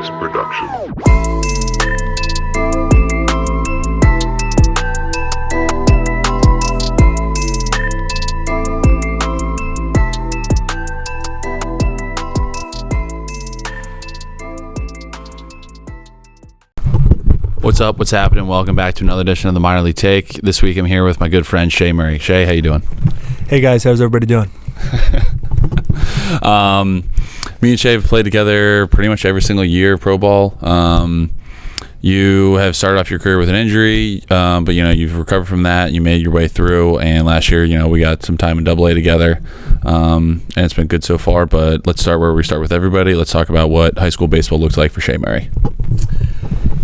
Podcast production. What's up? What's happening? Welcome back to another edition of the Minor League Take. This week I'm here with my good friend Shea Murray. Shay, how you doing? Hey guys, how's everybody doing? Me and Shay have played together pretty much every single year of pro ball. You have started off your career with an injury, but you've recovered from that. You made your way through, and last year, we got some time in AA together, and it's been good so far. But let's start where we start with everybody. Let's talk about what high school baseball looked like for Shea Murray.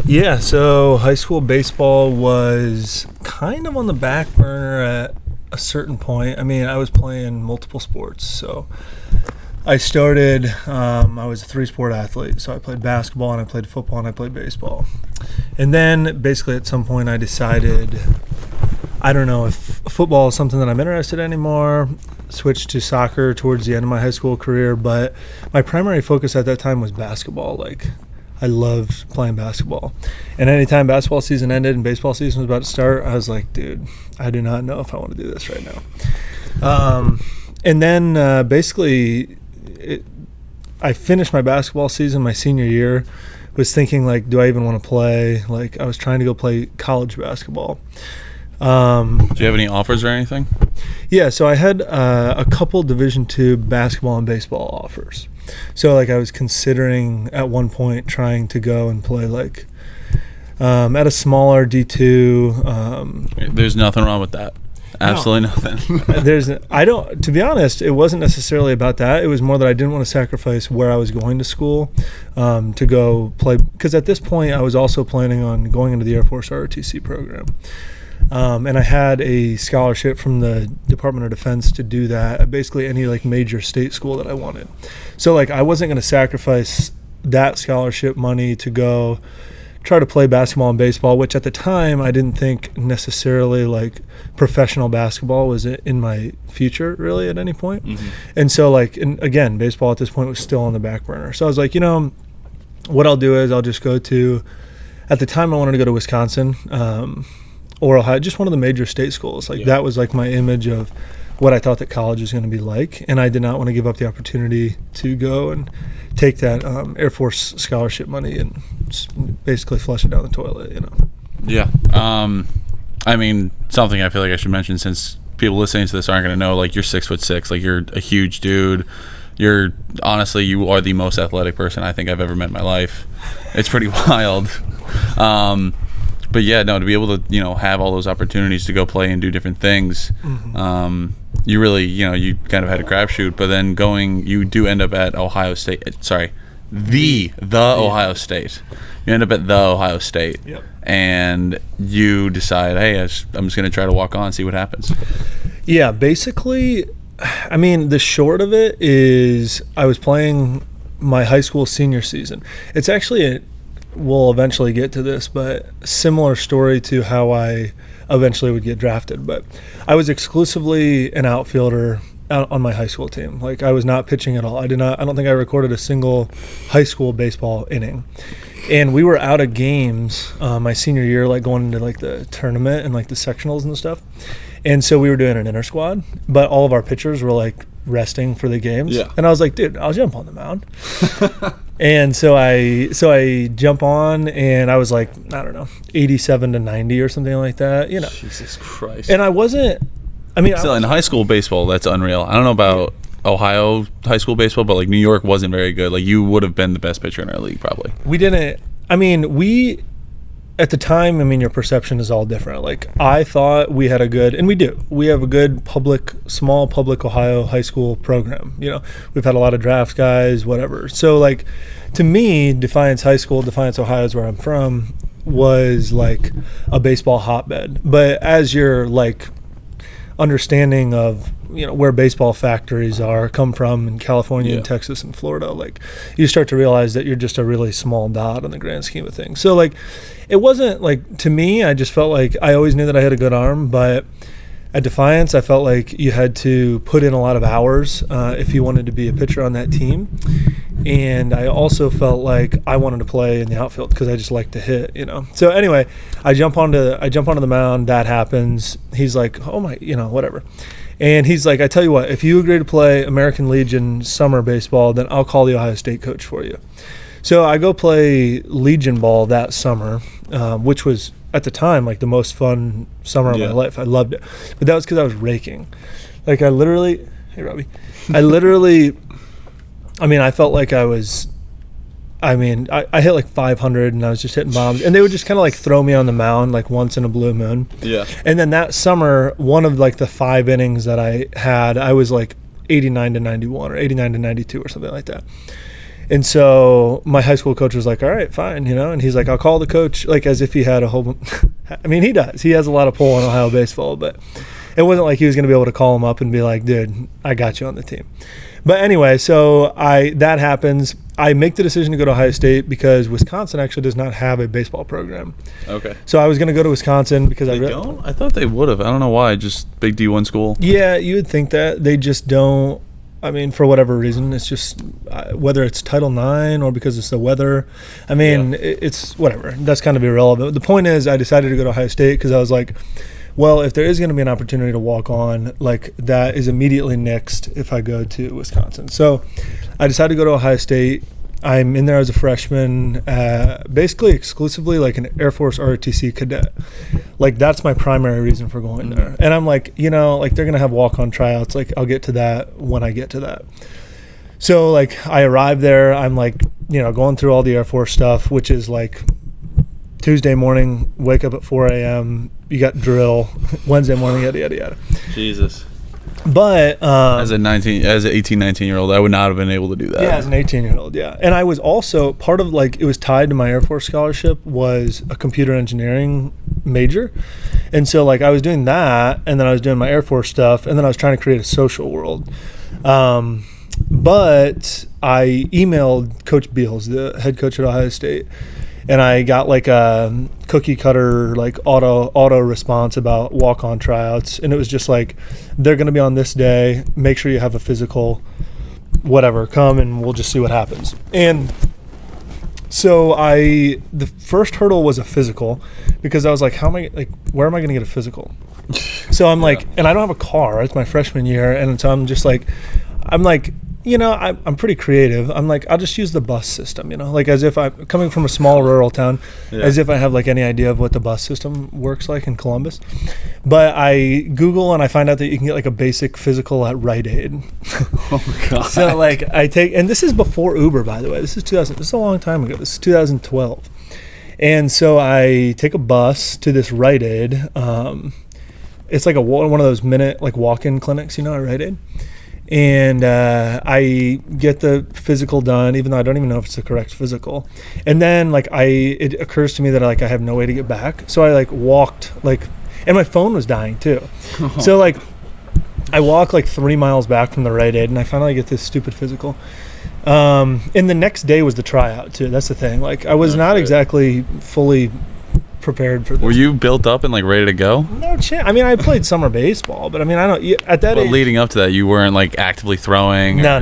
Yeah, so high school baseball was kind of on the back burner at a certain point. I mean, I was playing multiple sports. So I started, I was a three-sport athlete. So I played basketball, and I played football, and I played baseball. And then basically at some point I decided, I don't know if football is something that I'm interested in anymore. Switched to soccer towards the end of my high school career. But my primary focus at that time was basketball. I loved playing basketball. And anytime basketball season ended and baseball season was about to start, I was like, dude, I do not know if I want to do this right now. And then I finished my basketball season my senior year, was thinking, do I even want to play? I was trying to go play college basketball. Do you have any offers or anything? Yeah, so I had a couple Division II basketball and baseball offers. So I was considering at one point trying to go and play at a smaller D2. There's nothing wrong with that. Absolutely nothing. To be honest, it wasn't necessarily about that. It was more that I didn't want to sacrifice where I was going to school to go play. Because at this point, I was also planning on going into the Air Force ROTC program. And I had a scholarship from the Department of Defense to do that at basically any major state school that I wanted. So I wasn't going to sacrifice that scholarship money to go try to play basketball and baseball, which at the time I didn't think necessarily professional basketball was in my future really at any point. Mm-hmm. And so and again, baseball at this point was still on the back burner. So I was like, what I'll do is I'll just go to, at the time I wanted to go to Wisconsin, or Ohio, just one of the major state schools. That was my image of what I thought that college was going to be like, and I did not want to give up the opportunity to go and take that Air Force scholarship money and basically flush it down the toilet, Yeah. I mean, something I feel like I should mention, since people listening to this aren't going to know, you're 6'6", you're a huge dude. You are the most athletic person I think I've ever met in my life. It's pretty wild. But yeah, no, to be able to, have all those opportunities to go play and do different things, mm-hmm. You really, you kind of had a crapshoot. But then you do end up at Ohio State. Sorry, the Ohio State. You end up at the Ohio State, yep. And you decide, hey, I'm just going to try to walk on, see what happens. Yeah, basically, I mean, the short of it is I was playing my high school senior season. It's actually we'll eventually get to this, but similar story to how I eventually would get drafted. But I was exclusively an outfielder on my high school team. I was not pitching at all. I don't think I recorded a single high school baseball inning. And we were out of games my senior year, going into the tournament and the sectionals and stuff. And so we were doing an inter squad, but all of our pitchers were resting for the games. Yeah. And I was like, dude, I'll jump on the mound. And so I jump on, and I was I don't know, 87 to 90 or something like that, Jesus Christ. And I wasn't, still in high school baseball, that's unreal. I don't know about Ohio high school baseball, but New York wasn't very good. You would have been the best pitcher in our league probably. We didn't, at the time, your perception is all different. I thought we had we have a good small public Ohio high school program. We've had a lot of draft guys, whatever. So to me, Defiance High School, Defiance, Ohio is where I'm from, was a baseball hotbed. But as your understanding of where baseball factories come from in California and Texas and Florida, you start to realize that you're just a really small dot in the grand scheme of things. So it wasn't to me, I just felt I always knew that I had a good arm, but at Defiance I felt you had to put in a lot of hours if you wanted to be a pitcher on that team. And I also felt like I wanted to play in the outfield because I just like to hit, you know. So anyway, I jump onto the mound. That happens. He's like, oh my, you know, whatever. And he's like, I tell you what, if you agree to play American Legion summer baseball, then I'll call the Ohio State coach for you. So I go play Legion ball that summer, which was at the time like the most fun summer of my life. I loved it, but that was because I was raking. Like I literally, hey Robbie, I mean, I felt like I hit like 500 and I was just hitting bombs, and they would just kind of like throw me on the mound like once in a blue moon. Yeah. And then that summer, one of like the 5 innings that I had, I was like 89 to 91 or 89 to 92 or something like that. And so my high school coach was like, all right, fine, you know, and he's like, I'll call the coach, like as if he had a whole, I mean, he does. He has a lot of pull in Ohio baseball, but it wasn't like he was going to be able to call him up and be like, dude, I got you on the team. But anyway, so that happens. I make the decision to go to Ohio State because Wisconsin actually does not have a baseball program. Okay. So I was going to go to Wisconsin because they don't? I thought they would have. I don't know why. Just big D1 school. Yeah, you would think that. They just don't. I mean, for whatever reason, it's just whether it's Title IX or because it's the weather. I mean, it's whatever. That's kind of irrelevant. The point is I decided to go to Ohio State because I was like, well, if there is going to be an opportunity to walk on, like that is immediately nixed if I go to Wisconsin. So I decided to go to Ohio State. I'm in there as a freshman, basically exclusively like an Air Force ROTC cadet. Like that's my primary reason for going there. And I'm like, you know, like they're going to have walk-on tryouts. Like I'll get to that when I get to that. So like I arrived there. I'm like, you know, going through all the Air Force stuff, which is like Tuesday morning, wake up at 4 a.m., you got drill. Wednesday morning, yada, yada, yada. Jesus. But as an 18, 19-year-old, I would not have been able to do that. Yeah, as an 18-year-old, yeah. And I was also part of like, it was tied to my Air Force scholarship was a computer engineering major. And so like I was doing that, and then I was doing my Air Force stuff, and then I was trying to create a social world. But I emailed Coach Beals, the head coach at Ohio State, and I got like a cookie cutter like auto response about walk-on tryouts, and it was just like, they're going to be on this day, make sure you have a physical, whatever, come and we'll just see what happens. And so the first hurdle was a physical, because I was like, where am I going to get a physical? So I'm like, and I don't have a car, it's my freshman year, and so I'm like, you know, I'm pretty creative. I'm like, I'll just use the bus system, you know, like as if I'm coming from a small rural town, as if I have like any idea of what the bus system works like in Columbus. But I Google and I find out that you can get like a basic physical at Rite Aid. Oh my God. So like and this is before Uber, by the way. This is a long time ago. This is 2012. And so I take a bus to this Rite Aid. It's like one of those minute like walk-in clinics, you know, at Rite Aid. And I get the physical done, even though I don't even know if it's the correct physical. And then like it occurs to me that like I have no way to get back. So I like walked and my phone was dying too. So like I walk like 3 miles back from the Rite Aid, and I finally get this stupid physical. And the next day was the tryout too. That's the thing. Like I was not exactly fully prepared for this. Were you built up and like ready to go? No chance. I mean, I played summer baseball, but I mean, I don't. At that age, leading up to that, you weren't like actively throwing. No.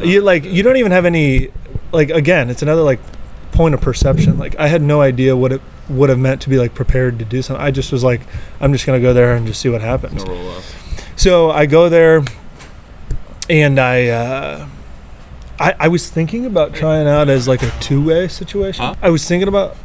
You don't even have any. Like again, it's another like point of perception. Like I had no idea what it would have meant to be like prepared to do something. I just was like, I'm just gonna go there and just see what happens. No roll up. So I go there, and I was thinking about trying out as like a two-way situation. Huh? I was thinking about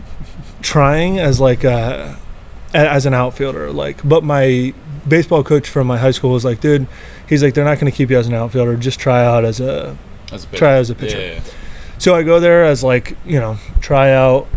trying as like as an outfielder, like, but my baseball coach from my high school was like, dude, he's like, they're not going to keep you as an outfielder, just try out as a pitcher. Yeah. So I go there as like, you know, try out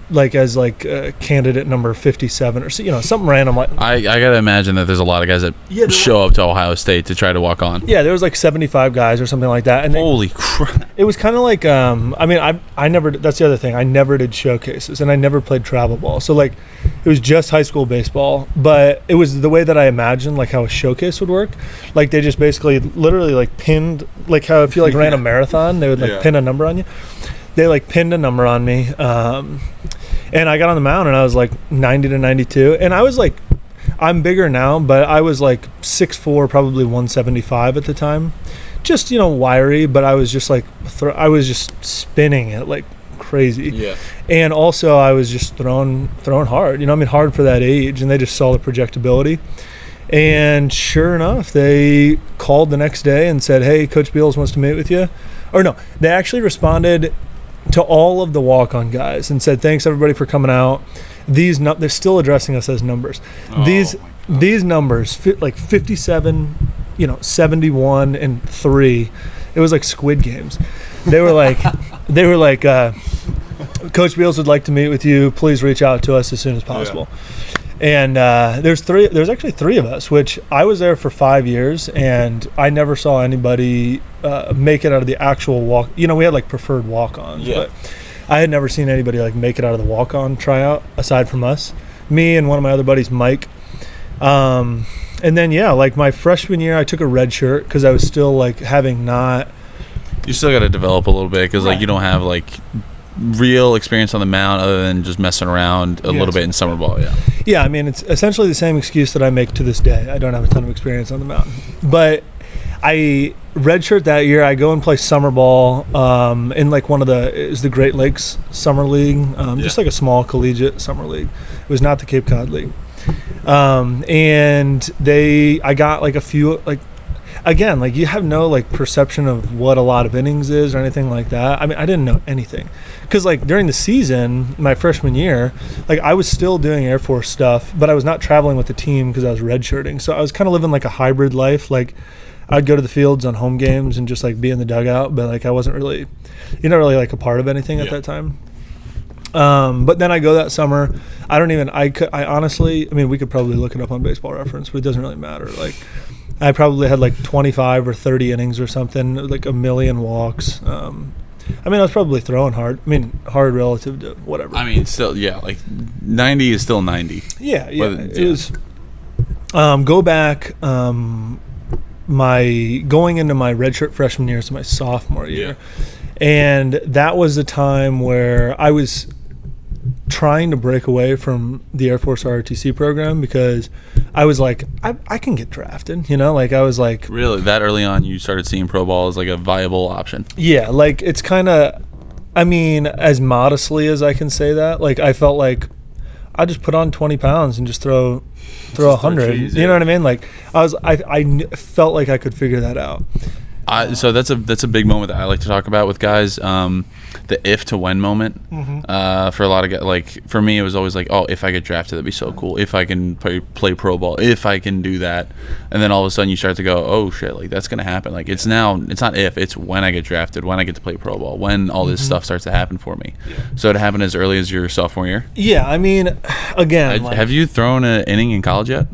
like as like candidate number 57 or you know, something random. Like I gotta imagine that there's a lot of guys that show up to Ohio State to try to walk on. Yeah, there was like 75 guys or something like that. And holy crap! It was kind of like I mean, I never. That's the other thing. I never did showcases, and I never played travel ball. So like, it was just high school baseball, but it was the way that I imagined like how a showcase would work. Like they just basically literally like pinned, like how if you like ran a marathon, they would like pin a number on you. They like pinned a number on me. And I got on the mound and I was like 90 to 92. And I was like, I'm bigger now, but I was like 6'4", probably 175 at the time. just, wiry, but I was just like, I was just spinning it like crazy. Yeah. And also I was just throwing hard, hard for that age, and they just saw the projectability. And sure enough, they called the next day and said, hey, Coach Beals wants to meet with you. Or no, they actually responded to all of the walk-on guys and said, thanks everybody for coming out. They're still addressing us as numbers. These numbers, like 57, 71 and 3. It was like Squid Games. They were like, Coach Beals would like to meet with you. Please reach out to us as soon as possible. Yeah. And there's actually 3 of us, which I was there for 5 years, and I never saw anybody make it out of the actual walk. We had like preferred walk-ons, but I had never seen anybody like make it out of the walk-on tryout aside from us, me and one of my other buddies, Mike. And then like my freshman year, I took a red shirt because I was still like having not. You still got to develop a little bit because like you don't have like real experience on the mound other than just messing around a little bit in summer ball. I mean, it's essentially the same excuse that I make to this day. I don't have a ton of experience on the mound, but I redshirt that year. I go and play summer ball in like it was the Great Lakes Summer League, just like a small collegiate summer league. It was not the Cape Cod League. And I got like a few, like, again, like you have no like perception of what a lot of innings is or anything like that. I mean, I didn't know anything because like during the season, my freshman year, like I was still doing Air Force stuff, but I was not traveling with the team because I was redshirting. So I was kind of living like a hybrid life. Like I'd go to the fields on home games and just like be in the dugout, but like I wasn't really, really like a part of anything at that time. But then I go that summer. I honestly, I mean, we could probably look it up on Baseball Reference, but it doesn't really matter. Like I probably had like 25 or 30 innings or something, like a million walks. I mean, I was probably throwing hard. I mean, hard relative to whatever. I mean, still, like 90 is still 90. Yeah. It was, go back, going into my redshirt freshman year, so my sophomore year. And that was the time where I was trying to break away from the Air Force ROTC program because I was like, I can get drafted, like I was like. Really? That early on you started seeing pro ball as like a viable option? Yeah, like it's kind of, I mean, as modestly as I can say that, like I felt like I just put on 20 pounds and just throw 100. You know what I mean? Like I felt like I could figure that out. So that's a big moment that I like to talk about with guys. The if to when moment. For a lot of guys, like for me, it was always like, oh, if I get drafted, that'd be so cool. If I can play pro ball, if I can do that, and then all of a sudden you start to go, oh shit, like that's gonna happen. Like it's not if, it's when I get drafted, when I get to play pro ball, when all this stuff starts to happen for me. So it happened as early as your sophomore year. Yeah, I mean, again, have you thrown an inning in college yet?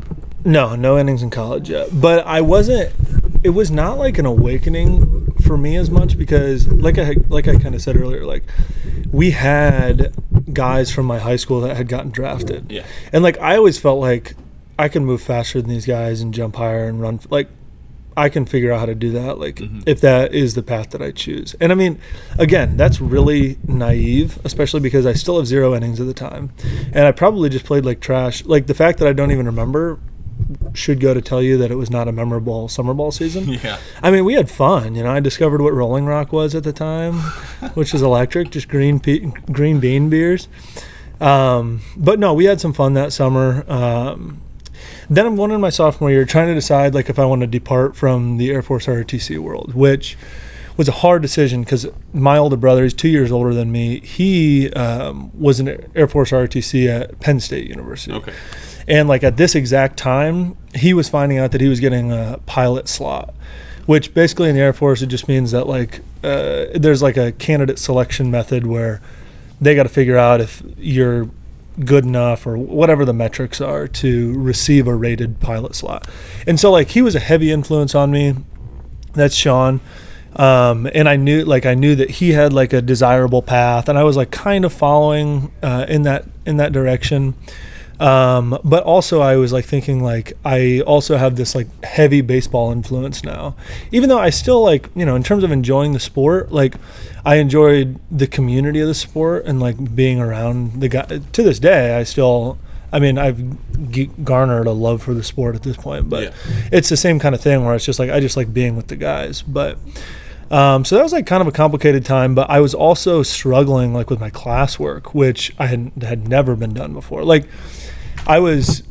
No innings in college yet. But it was not like an awakening for me as much because like I kind of said earlier, like we had guys from my high school that had gotten drafted. Yeah. And like I always felt like I can move faster than these guys and jump higher and run, like I can figure out how to do that, like if that is the path that I choose. And I mean, again, that's really naive, especially because I still have 0 innings at the time. And I probably just played like trash. Like the fact that I don't even remember should go to tell you that it was not a memorable summer ball season. Yeah. I mean, we had fun. I discovered what Rolling Rock was at the time, which was electric, just green bean beers. But no, we had some fun that summer. Then I'm going into my sophomore year trying to decide like if I want to depart from the Air Force ROTC world, which was a hard decision because my older brother, he's 2 years older than me. He was an Air Force ROTC at Penn State University. Okay. And like at this exact time, he was finding out that he was getting a pilot slot, which basically in the Air Force, it just means that like there's like a candidate selection method where they got to figure out if you're good enough or whatever the metrics are to receive a rated pilot slot. And so like he was a heavy influence on me. That's Sean. And I knew that he had like a desirable path, and I was like kind of following in that direction. But also I was like thinking like I also have this like heavy baseball influence now, even though I still like, in terms of enjoying the sport, like I enjoyed the community of the sport and like being around the guy. To this day, I still I mean, I've garnered a love for the sport at this point, but Yeah. it's the same kind of thing where it's just like I just like being with the guys. But so that was like kind of a complicated time, but I was also struggling like with my classwork, which I had never been done before. Like I was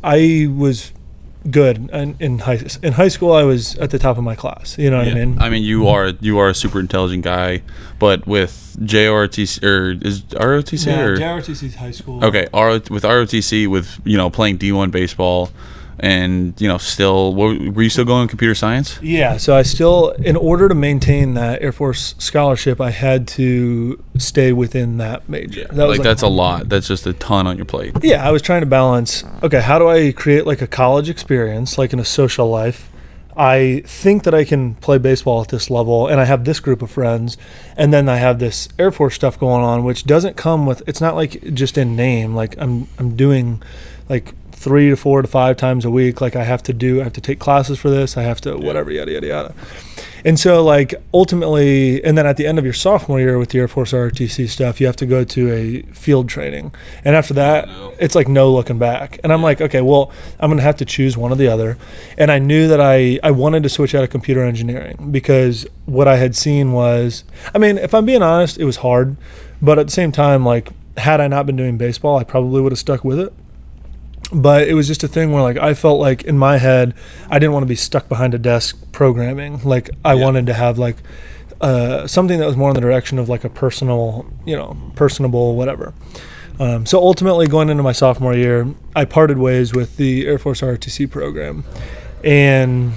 good in high school. I was at the top of my class. You know what I mean? I mean, you are a super intelligent guy, but with JROTC or is ROTC Yeah, or JROTC's high school. okay, with ROTC with playing D1 baseball, and still were you still going computer science? Yeah, so I still, in order to maintain that Air Force scholarship, I had to stay within that major. That was That's a lot. That's just a ton on your plate. Yeah, I was trying to balance, okay, how do I create like a college experience, like in a social life? I think that I can play baseball at this level, and I have this group of friends, and then I have this Air Force stuff going on, which doesn't come with, it's not like just in name, like I'm doing like 3 to 4 to 5 times a week. Like I have to take classes for this. I have to whatever, yada, yada, yada. And so like ultimately, and then at the end of your sophomore year with the Air Force ROTC stuff, you have to go to a field training. And after that, it's like no looking back. And I'm like, okay, well, I'm going to have to choose one or the other. And I knew that I wanted to switch out of computer engineering because what I had seen was, I mean, if I'm being honest, it was hard. But at the same time, like had I not been doing baseball, I probably would have stuck with it. But it was just a thing where like I felt like in my head I didn't want to be stuck behind a desk programming. Like I wanted to have like something that was more in the direction of like a personable whatever. So ultimately going into my sophomore year, I parted ways with the Air Force ROTC program, and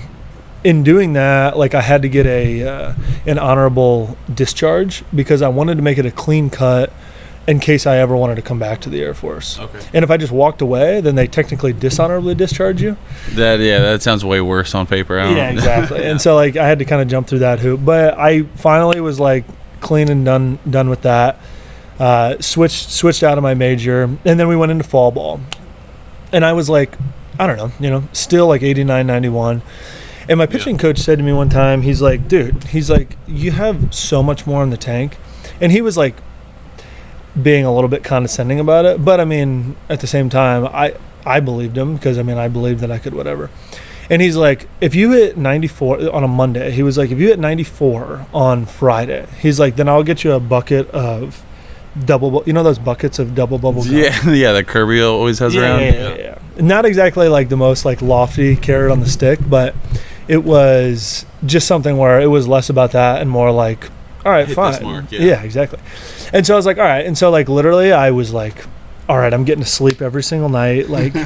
in doing that, like I had to get an honorable discharge because I wanted to make it a clean cut in case I ever wanted to come back to the Air Force. Okay. And if I just walked away, then they technically dishonorably discharge you. That sounds way worse on paper. Yeah, exactly. And so like I had to kind of jump through that hoop, but I finally was like clean and done with that. Switched out of my major, and then we went into fall ball. And I was like, I don't know, still like 89, 91. And my pitching coach said to me one time, he's like, dude, you have so much more in the tank. And he was like being a little bit condescending about it, but I mean at the same time I believed him because I mean I believed that I could whatever. And he's like, if you hit 94 on a Monday, he was like, if you hit 94 on Friday, he's like, then I'll get you a bucket of those buckets of double bubble gum? Yeah, that Kirby always has around. Yeah. Not exactly like the most like lofty carrot on the stick, but it was just something where it was less about that and more like, all right, fine. This mark, yeah, exactly. And so I was like, all right. And so like literally I was like, all right, I'm getting to sleep every single night. Like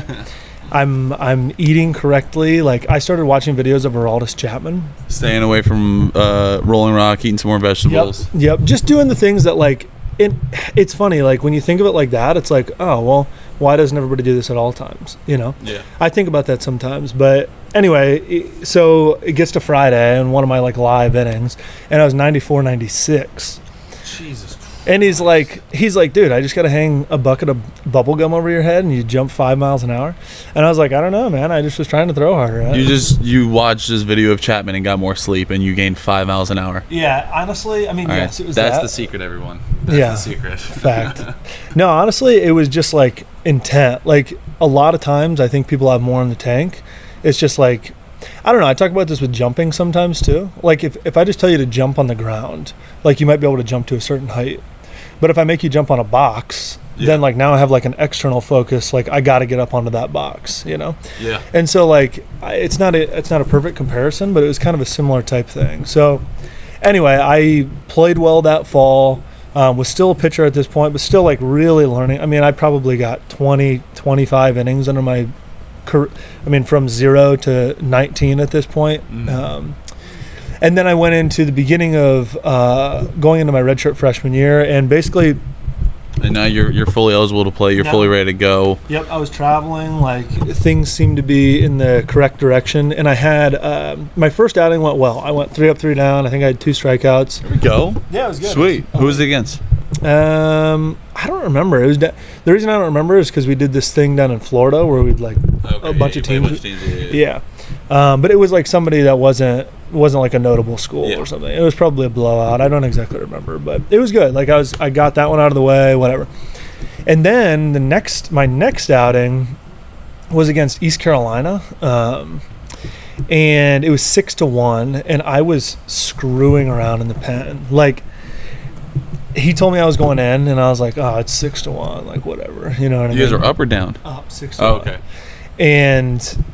I'm eating correctly. Like I started watching videos of Aroldis Chapman. Staying away from Rolling Rock, eating some more vegetables. Yep. Just doing the things that like, it's funny. Like when you think of it like that, it's like, oh, well, why doesn't everybody do this at all times? Yeah. I think about that sometimes. But anyway, so it gets to Friday and one of my like live innings, and I was 94, 96. Jesus. And he's like, dude, I just got to hang a bucket of bubble gum over your head and you jump 5 miles an hour. And I was like, I don't know, man. I just was trying to throw harder. Right? You watched this video of Chapman and got more sleep and you gained 5 miles an hour. Yeah, honestly, I mean, all yes, right. it was That's that. the secret, everyone. That's the secret. Fact. No, honestly, it was just like intent. Like a lot of times I think people have more in the tank. It's just like, I don't know. I talk about this with jumping sometimes too. Like if I just tell you to jump on the ground, like you might be able to jump to a certain height. But if I make you jump on a box, then like now I have like an external focus. Like I got to get up onto that box, Yeah. And so like it's not a perfect comparison, but it was kind of a similar type thing. So anyway, I played well that fall. Was still a pitcher at this point, but still like really learning. I mean, I probably got 20, 25 innings under my career. I mean, from 0 to 19 at this point. Mm-hmm. And then I went into the beginning of going into my redshirt freshman year, and basically. And now you're fully eligible to play. You're fully ready to go. Yep, I was traveling. Like things seemed to be in the correct direction, and I had my first outing went well. I went 3 up, 3 down. I think I had 2 strikeouts. There we go. Yeah, it was good. Sweet. Who was it against? I don't remember. It was the reason I don't remember is because we did this thing down in Florida where we'd like a bunch of teams. Yeah. But it was like somebody that wasn't like a notable school or something. It was probably a blowout. I don't exactly remember, but it was good. Like I got that one out of the way, whatever. And then my next outing, was against East Carolina. And it was 6-1, and I was screwing around in the pen. Like, he told me I was going in, and I was like, oh, it's 6-1, like, whatever. You know what I mean? You guys were up or down? Up 6-1. Oh, okay. And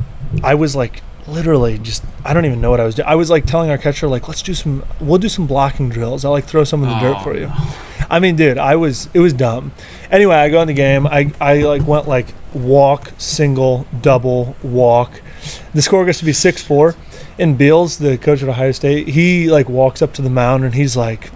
I was like, literally just, I don't even know what I was doing. I was like telling our catcher, like, we'll do some blocking drills. I'll like throw some in the dirt for you. No. I mean, dude, it was dumb. Anyway, I go in the game. I like went like walk, single, double, walk. The score gets to be 6-4. And Beals, the coach at Ohio State, he like walks up to the mound and he's like,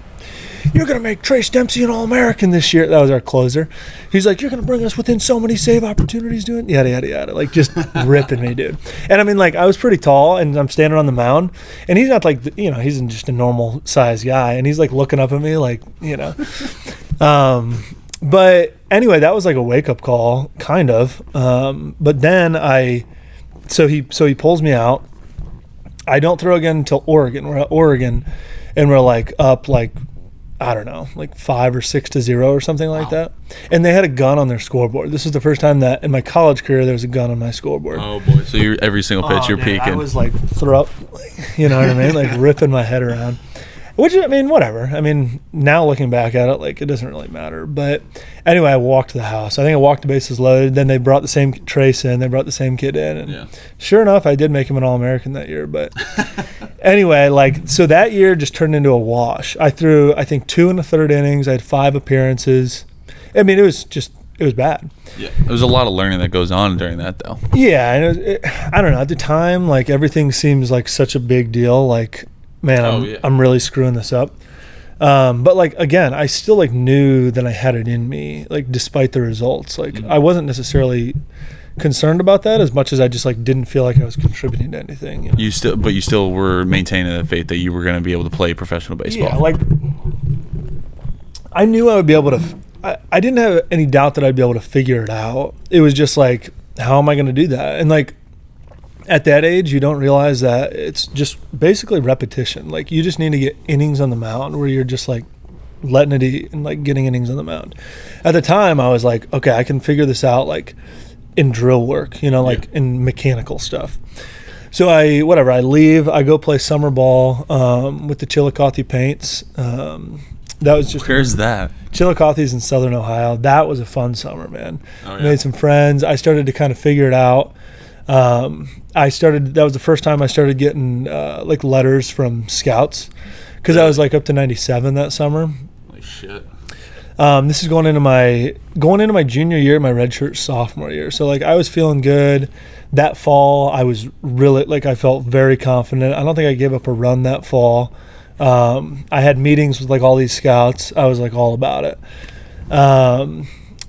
you're going to make Trace Dempsey an All-American this year. That was our closer. He's like, you're going to bring us within so many save opportunities doing yada, yada, yada. Like, just ripping me, dude. And, I mean, like, I was pretty tall, and I'm standing on the mound. And he's not like, you know, he's just a normal-sized guy. And he's, like, looking up at me, like, you know. But, anyway, that was, like, a wake-up call, kind of. But then so he pulls me out. I don't throw again until Oregon. We're at Oregon, and we're, like, up, like, I don't know, like 5 or 6-0 or something like that. And they had a gun on their scoreboard. This is the first time that in my college career there was a gun on my scoreboard. Oh boy! So you're every single pitch you're peeking. I was like you know what I mean, like ripping my head around. Which, I mean, whatever. I mean, now looking back at it, like, it doesn't really matter. But anyway, I walked to the house. I think I walked the bases loaded. Then they brought the same Trace in. They brought the same kid in. And sure enough, I did make him an All-American that year. But anyway, like, so that year just turned into a wash. I threw, I think, 2 1/3 innings. I had 5 appearances. I mean, it was bad. Yeah. There's a lot of learning that goes on during that, though. Yeah. And I don't know. At the time, like, everything seems like such a big deal. Like, man, I'm really screwing this up. But like, again, I still like knew that I had it in me, like, despite the results. Like, I wasn't necessarily concerned about that as much as I just like didn't feel like I was contributing to anything. You know? But you still were maintaining the faith that you were going to be able to play professional baseball. Yeah, like, I knew I would be able to. I didn't have any doubt that I'd be able to figure it out. It was just like, how am I going to do that? And like, at that age, you don't realize that it's just basically repetition. Like, you just need to get innings on the mound where you're just like letting it eat and like getting innings on the mound. At the time, I was like, okay, I can figure this out like in drill work, you know, like in mechanical stuff. So I leave, I go play summer ball with the Chillicothe Paints. That was just. Where's that? Chillicothe's in Southern Ohio. That was a fun summer, man. Oh, yeah. Made some friends. I started to kind of figure it out. That was the first time I started getting like letters from scouts, because I was like up to 97 that summer. Holy shit. This is going into my junior year, my redshirt sophomore year. So like, I was feeling good. That fall, I was really like, I felt very confident. I don't think I gave up a run that fall. I had meetings with like all these scouts. I was like all about it.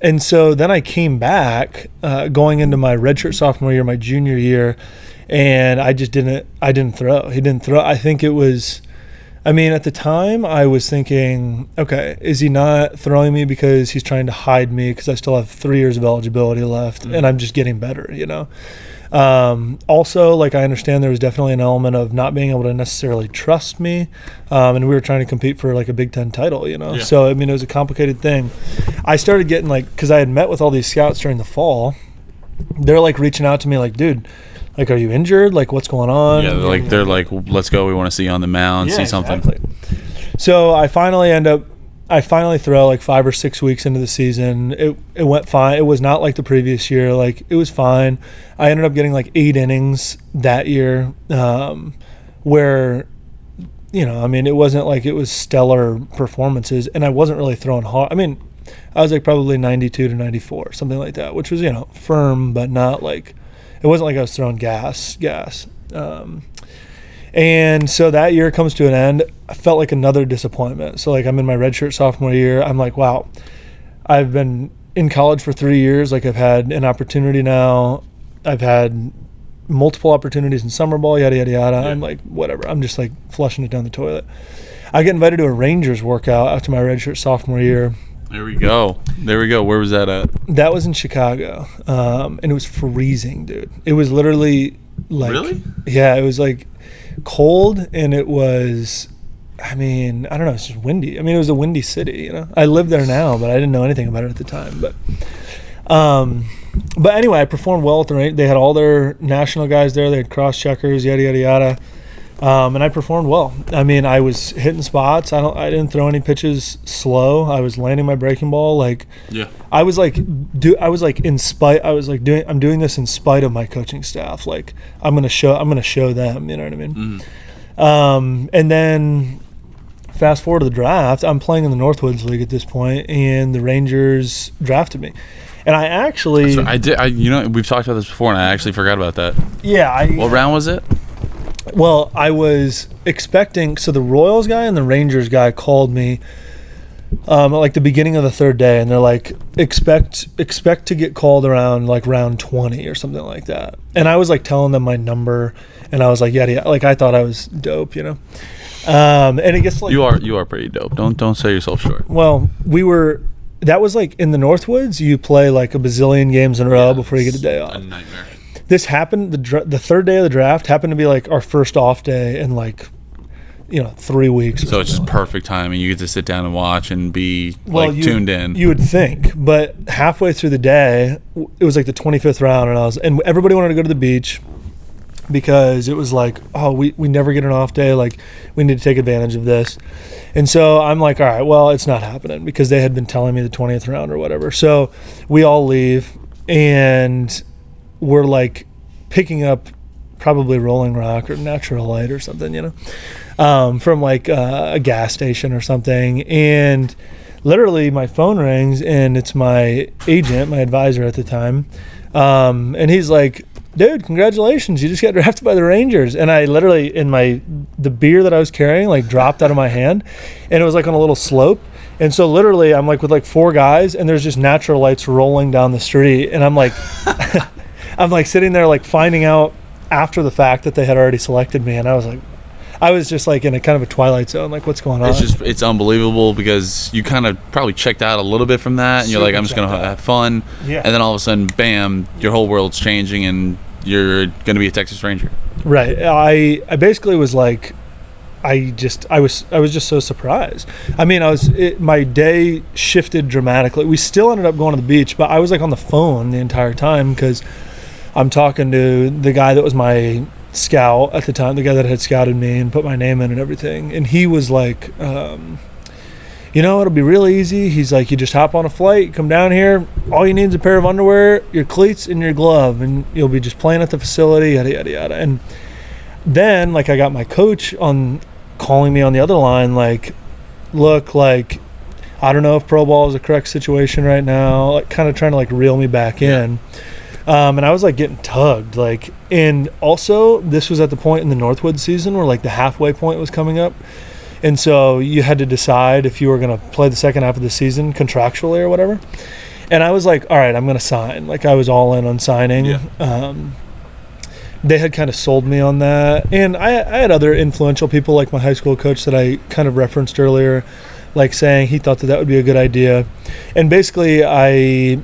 And so then I came back going into my redshirt sophomore year, my junior year, and I didn't throw. He didn't throw. I think it was, I mean, at the time I was thinking, okay, is he not throwing me because he's trying to hide me because I still have 3 years of eligibility left and I'm just getting better, you know? Also, like, I understand there was definitely an element of not being able to necessarily trust me. And we were trying to compete for like a Big Ten title, you know? Yeah. So, I mean, it was a complicated thing. I started getting like, cause I had met with all these scouts during the fall. They're like reaching out to me like, dude, like, are you injured? Like, what's going on? Yeah. They're like, let's go. We want to see you on the mound, see something. Exactly. So I finally throw like 5 or 6 weeks into the season. It went fine. It was not like the previous year. Like, it was fine. I ended up getting like 8 innings that year, where, you know, I mean, it wasn't like it was stellar performances, and I wasn't really throwing hard. I mean, I was like probably 92 to 94, something like that, which was, you know, firm, but not like, it wasn't like I was throwing gas. And so that year comes to an end. I felt like another disappointment. So like, I'm in my redshirt sophomore year. I'm like, wow, I've been in college for 3 years. Like, I've had an opportunity now. I've had multiple opportunities in summer ball, yada, yada, yada. Yeah. I'm like, whatever. I'm just like flushing it down the toilet. I get invited to a Rangers workout after my redshirt sophomore year. There we go. Where was that at? That was in Chicago. And it was freezing, dude. It was literally like, really? Yeah, it was like cold, and it was, I mean, I don't know, it's just windy. I mean, it was a windy city, you know. I live there now, but I didn't know anything about it at the time. But But anyway, I performed well at the range. They had all their national guys there. They had cross checkers, yada yada yada, and I performed well. I mean, I was hitting spots. I didn't throw any pitches slow. I was landing my breaking ball. Like, Yeah. I'm doing this in spite of my coaching staff. Like, I'm gonna show them. You know what I mean? And then fast forward to the draft. I'm playing in the Northwoods League at this point, and the Rangers drafted me. And I actually, So we've talked about this before, and I actually forgot about that. yeah, What round was it? well, I was expecting. So the Royals guy and the Rangers guy called me, at like the beginning of the third day, and they're like, expect to get called around like round 20 or something like that. And I was like telling them my number, and I was like, yeah, like I thought I was dope, you know. And it gets like You are pretty dope. Don't sell yourself short. Well, that was like in the Northwoods, you play like a bazillion games in a row before you get a day off. A nightmare. This happened, the third day of the draft happened to be like our first off day in like, 3 weeks. So it's just perfect timing. You get to sit down and watch and be tuned in. You would think, but halfway through the day, it was like the 25th round, and everybody wanted to go to the beach because it was like, oh, we never get an off day. Like, we need to take advantage of this. And so I'm like, all right, well, it's not happening because they had been telling me the 20th round or whatever. So we all leave, and we're like picking up probably Rolling Rock or Natural Light or something, from like a gas station or something. And literally my phone rings, and it's my agent, my advisor at the time. And he's like, dude, congratulations, you just got drafted by the Rangers. And I literally, the beer that I was carrying like dropped out of my hand, and it was like on a little slope. And so literally I'm like with like 4 guys, and there's just Natural Lights rolling down the street, and I'm like I'm like sitting there like finding out after the fact that they had already selected me, and I was just like in a kind of a twilight zone, like, what's going on? It's unbelievable because you kind of probably checked out a little bit from that, and you're like, I'm just going to have fun. Yeah. And then all of a sudden, bam, your whole world's changing, and you're going to be a Texas Ranger. Right. I basically was like, I was just so surprised. I mean, my day shifted dramatically. We still ended up going to the beach, but I was like on the phone the entire time because I'm talking to the guy that was my scout at the time, the guy that had scouted me and put my name in and everything. And he was like, it'll be real easy. He's like, you just hop on a flight, come down here. All you need is a pair of underwear, your cleats, and your glove, and you'll be just playing at the facility, yada, yada, yada. And then, like, I got my coach calling me on the other line, like, look, like, I don't know if pro ball is the correct situation right now, like, kind of trying to, like, reel me back in. And I was like getting tugged, like, and also this was at the point in the Northwood season where like the halfway point was coming up. And so you had to decide if you were going to play the second half of the season contractually or whatever. And I was like, all right, I'm going to sign. Like, I was all in on signing. Yeah. They had kind of sold me on that. And I had other influential people, like my high school coach that I kind of referenced earlier, like saying he thought that would be a good idea. And basically I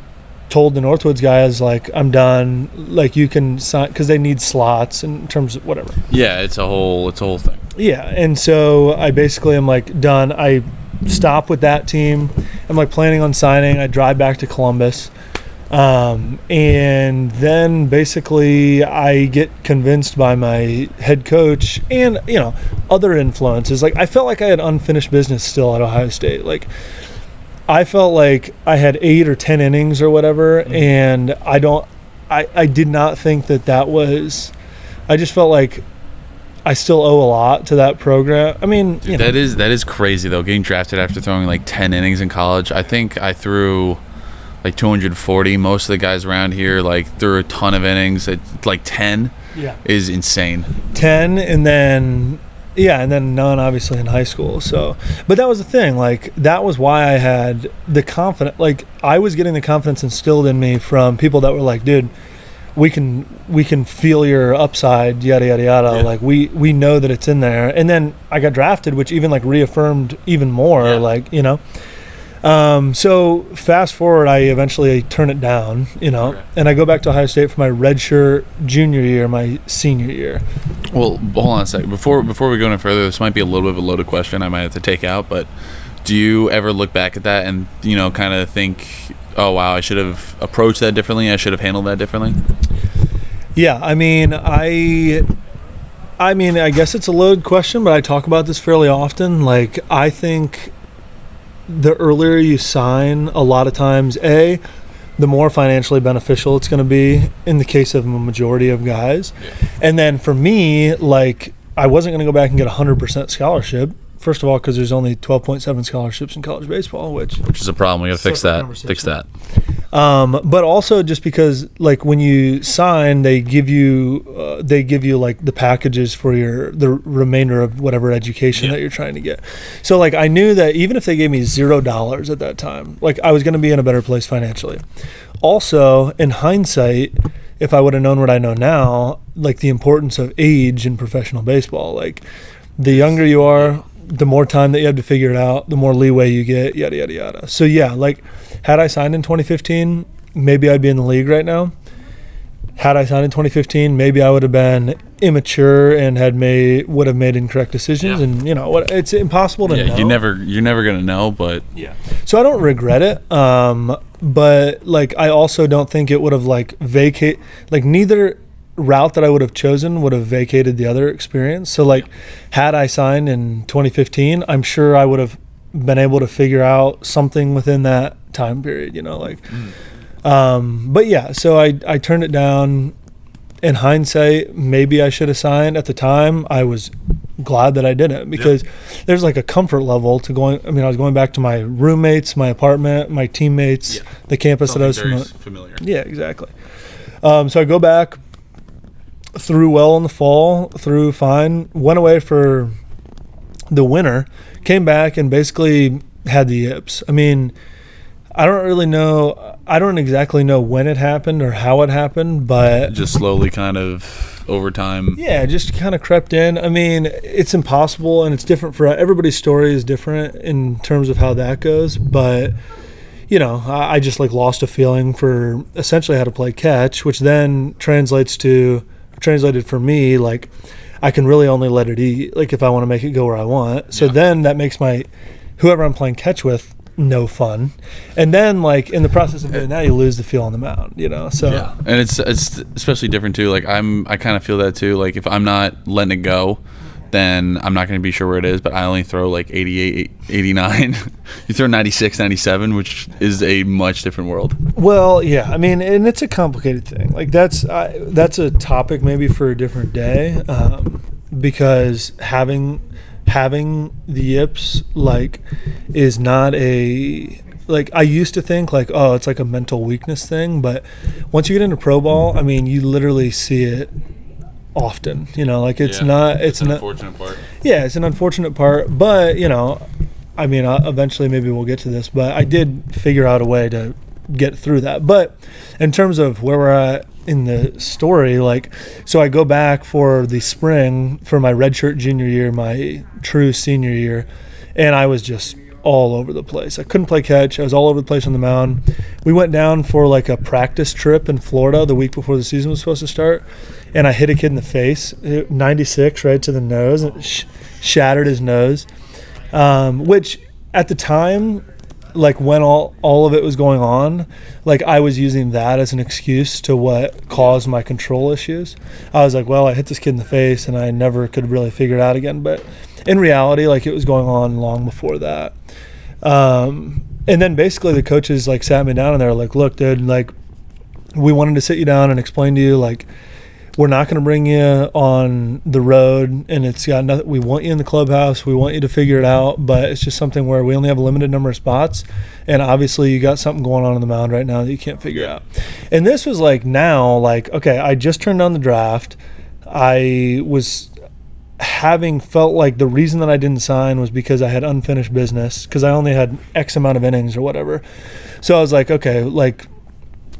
told the Northwoods guys, like, I'm done, like, you can sign, because they need slots in terms of whatever. Yeah, it's a whole thing. Yeah, and so I basically am like done. I stop with that team. I'm like planning on signing. I drive back to Columbus, and then basically I get convinced by my head coach and other influences. Like, I felt like I had unfinished business still at Ohio State. Like, I felt like I had 8 or 10 innings or whatever, and I did not think that was. I just felt like I still owe a lot to that program. I mean, dude, that is crazy though. Getting drafted after throwing like 10 innings in college. I think I threw like 240. Most of the guys around here like threw a ton of innings. At like 10 is insane. 10, and then none obviously in high school. So, but that was the thing. Like, that was why I had the confidence. Like, I was getting the confidence instilled in me from people that were like, dude, we can feel your upside, yada yada yada. Yeah. Like, we know that it's in there. And then I got drafted, which even like reaffirmed even more. Yeah. Like, so fast forward, I eventually turn it down, okay. And I go back to Ohio State for my redshirt junior year, my senior year. Well, hold on a second. Before we go any further, this might be a little bit of a loaded question I might have to take out, but do you ever look back at that and, kind of think, oh wow, I should have approached that differently, I should have handled that differently? Yeah, I mean, I guess it's a loaded question, but I talk about this fairly often. Like, I think the earlier you sign, a lot of times, the more financially beneficial it's going to be in the case of a majority of guys. Yeah. And then for me, like, I wasn't going to go back and get a 100% scholarship. First of all, because there's only 12.7 scholarships in college baseball, which is a problem. We got to fix that. But also just because, like, when you sign, they give you like the packages for the remainder of whatever education that you're trying to get. So, like, I knew that even if they gave me $0 at that time, like, I was going to be in a better place financially. Also, in hindsight, if I would have known what I know now, like the importance of age in professional baseball, like the younger you are, the more time that you have to figure it out, the more leeway you get, yada, yada, yada. So, yeah, like, had I signed in 2015, maybe I'd be in the league right now. Had I signed in 2015, maybe I would have been immature and would have made incorrect decisions. Yeah. And, you know, it's impossible to know. You're never going to know, but. Yeah. So I don't regret it. But, like, I also don't think it would have, like, neither route that I would have chosen would have vacated the other experience. So, like, had I signed in 2015, I'm sure I would have been able to figure out something within that time period, you know, like. But yeah, so I turned it down. In hindsight, maybe I should have signed. At the time, I was glad that I didn't, because there's like a comfort level to going. I mean, I was going back to my roommates, my apartment, my teammates, the campus that I was familiar. Yeah, exactly. So I go back, threw well in the fall, threw fine, went away for the winter, came back and basically had the yips. I mean, I don't exactly know when it happened or how it happened, but just slowly kind of over time. Yeah, just kind of crept in. I mean, it's impossible and it's different for everybody's story is different in terms of how that goes, but you know, I just like lost a feeling for essentially how to play catch, which then translated for me, like I can really only let it eat, like if I want to make it go where I want. So then that makes whoever I'm playing catch with no fun. And then like in the process of doing that, you lose the feel on the mound, you know? So yeah. And it's especially different too. Like I kind of feel that too. Like if I'm not letting it go, then I'm not going to be sure where it is, but I only throw like 88, 89. You throw 96, 97, which is a much different world. Well, yeah. I mean, and it's a complicated thing. Like that's a topic maybe for a different day, because having the yips like is not like I used to think like, oh, it's like a mental weakness thing, but once you get into pro ball, I mean, you literally see it often, you know, like it's an unfortunate part. Yeah, it's an unfortunate part, but you know, I mean, eventually maybe we'll get to this, but I did figure out a way to get through that. But in terms of where we're at in the story, like, so I go back for the spring for my redshirt junior year, my true senior year, and I was just all over the place. I couldn't play catch. I was all over the place on the mound. We went down for like a practice trip in Florida the week before the season was supposed to start, and I hit a kid in the face, 96 right to the nose, and shattered his nose, which at the time, like when all of it was going on, like I was using that as an excuse to what caused my control issues. I was like, well, I hit this kid in the face and I never could really figure it out again. But in reality, like it was going on long before that. And then basically the coaches like sat me down and they were like, look, dude, like we wanted to sit you down and explain to you, like, we're not going to bring you on the road and it's got nothing. We want you in the clubhouse. We want you to figure it out, but it's just something where we only have a limited number of spots. And obviously you got something going on the mound right now that you can't figure out. And this was like now, like, okay, I just turned on the draft. I was felt like the reason that I didn't sign was because I had unfinished business because I only had X amount of innings or whatever. So I was like, okay, like,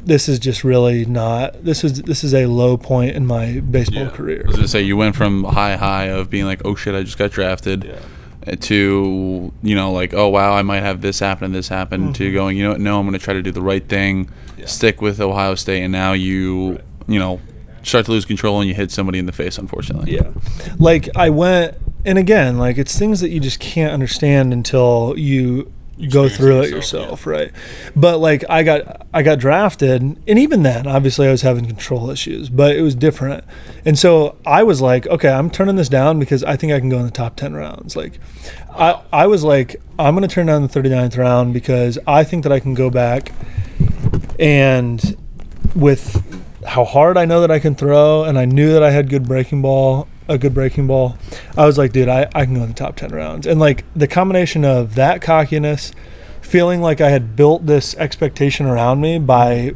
this is just really not. This is a low point in my baseball career. I was gonna say you went from high of being like, oh shit, I just got drafted, to, you know, like, oh wow, I might have this happen and this happen, to going, you know what, no, I'm gonna try to do the right thing, stick with Ohio State, and now you know, start to lose control and you hit somebody in the face, unfortunately. Yeah, like I went, and again, like it's things that you just can't understand until you go through it yourself, yourself, right? But like I got drafted, and even then, obviously I was having control issues, but it was different. And so I was like, okay, I'm turning this down because I think I can go in the top 10 rounds. Like I was like, I'm going to turn down the 39th round because I think that I can go back, and with how hard I know that I can throw, and I knew that I had a good breaking ball, I was like, dude, I can go in the top 10 rounds. And like the combination of that cockiness, feeling like I had built this expectation around me by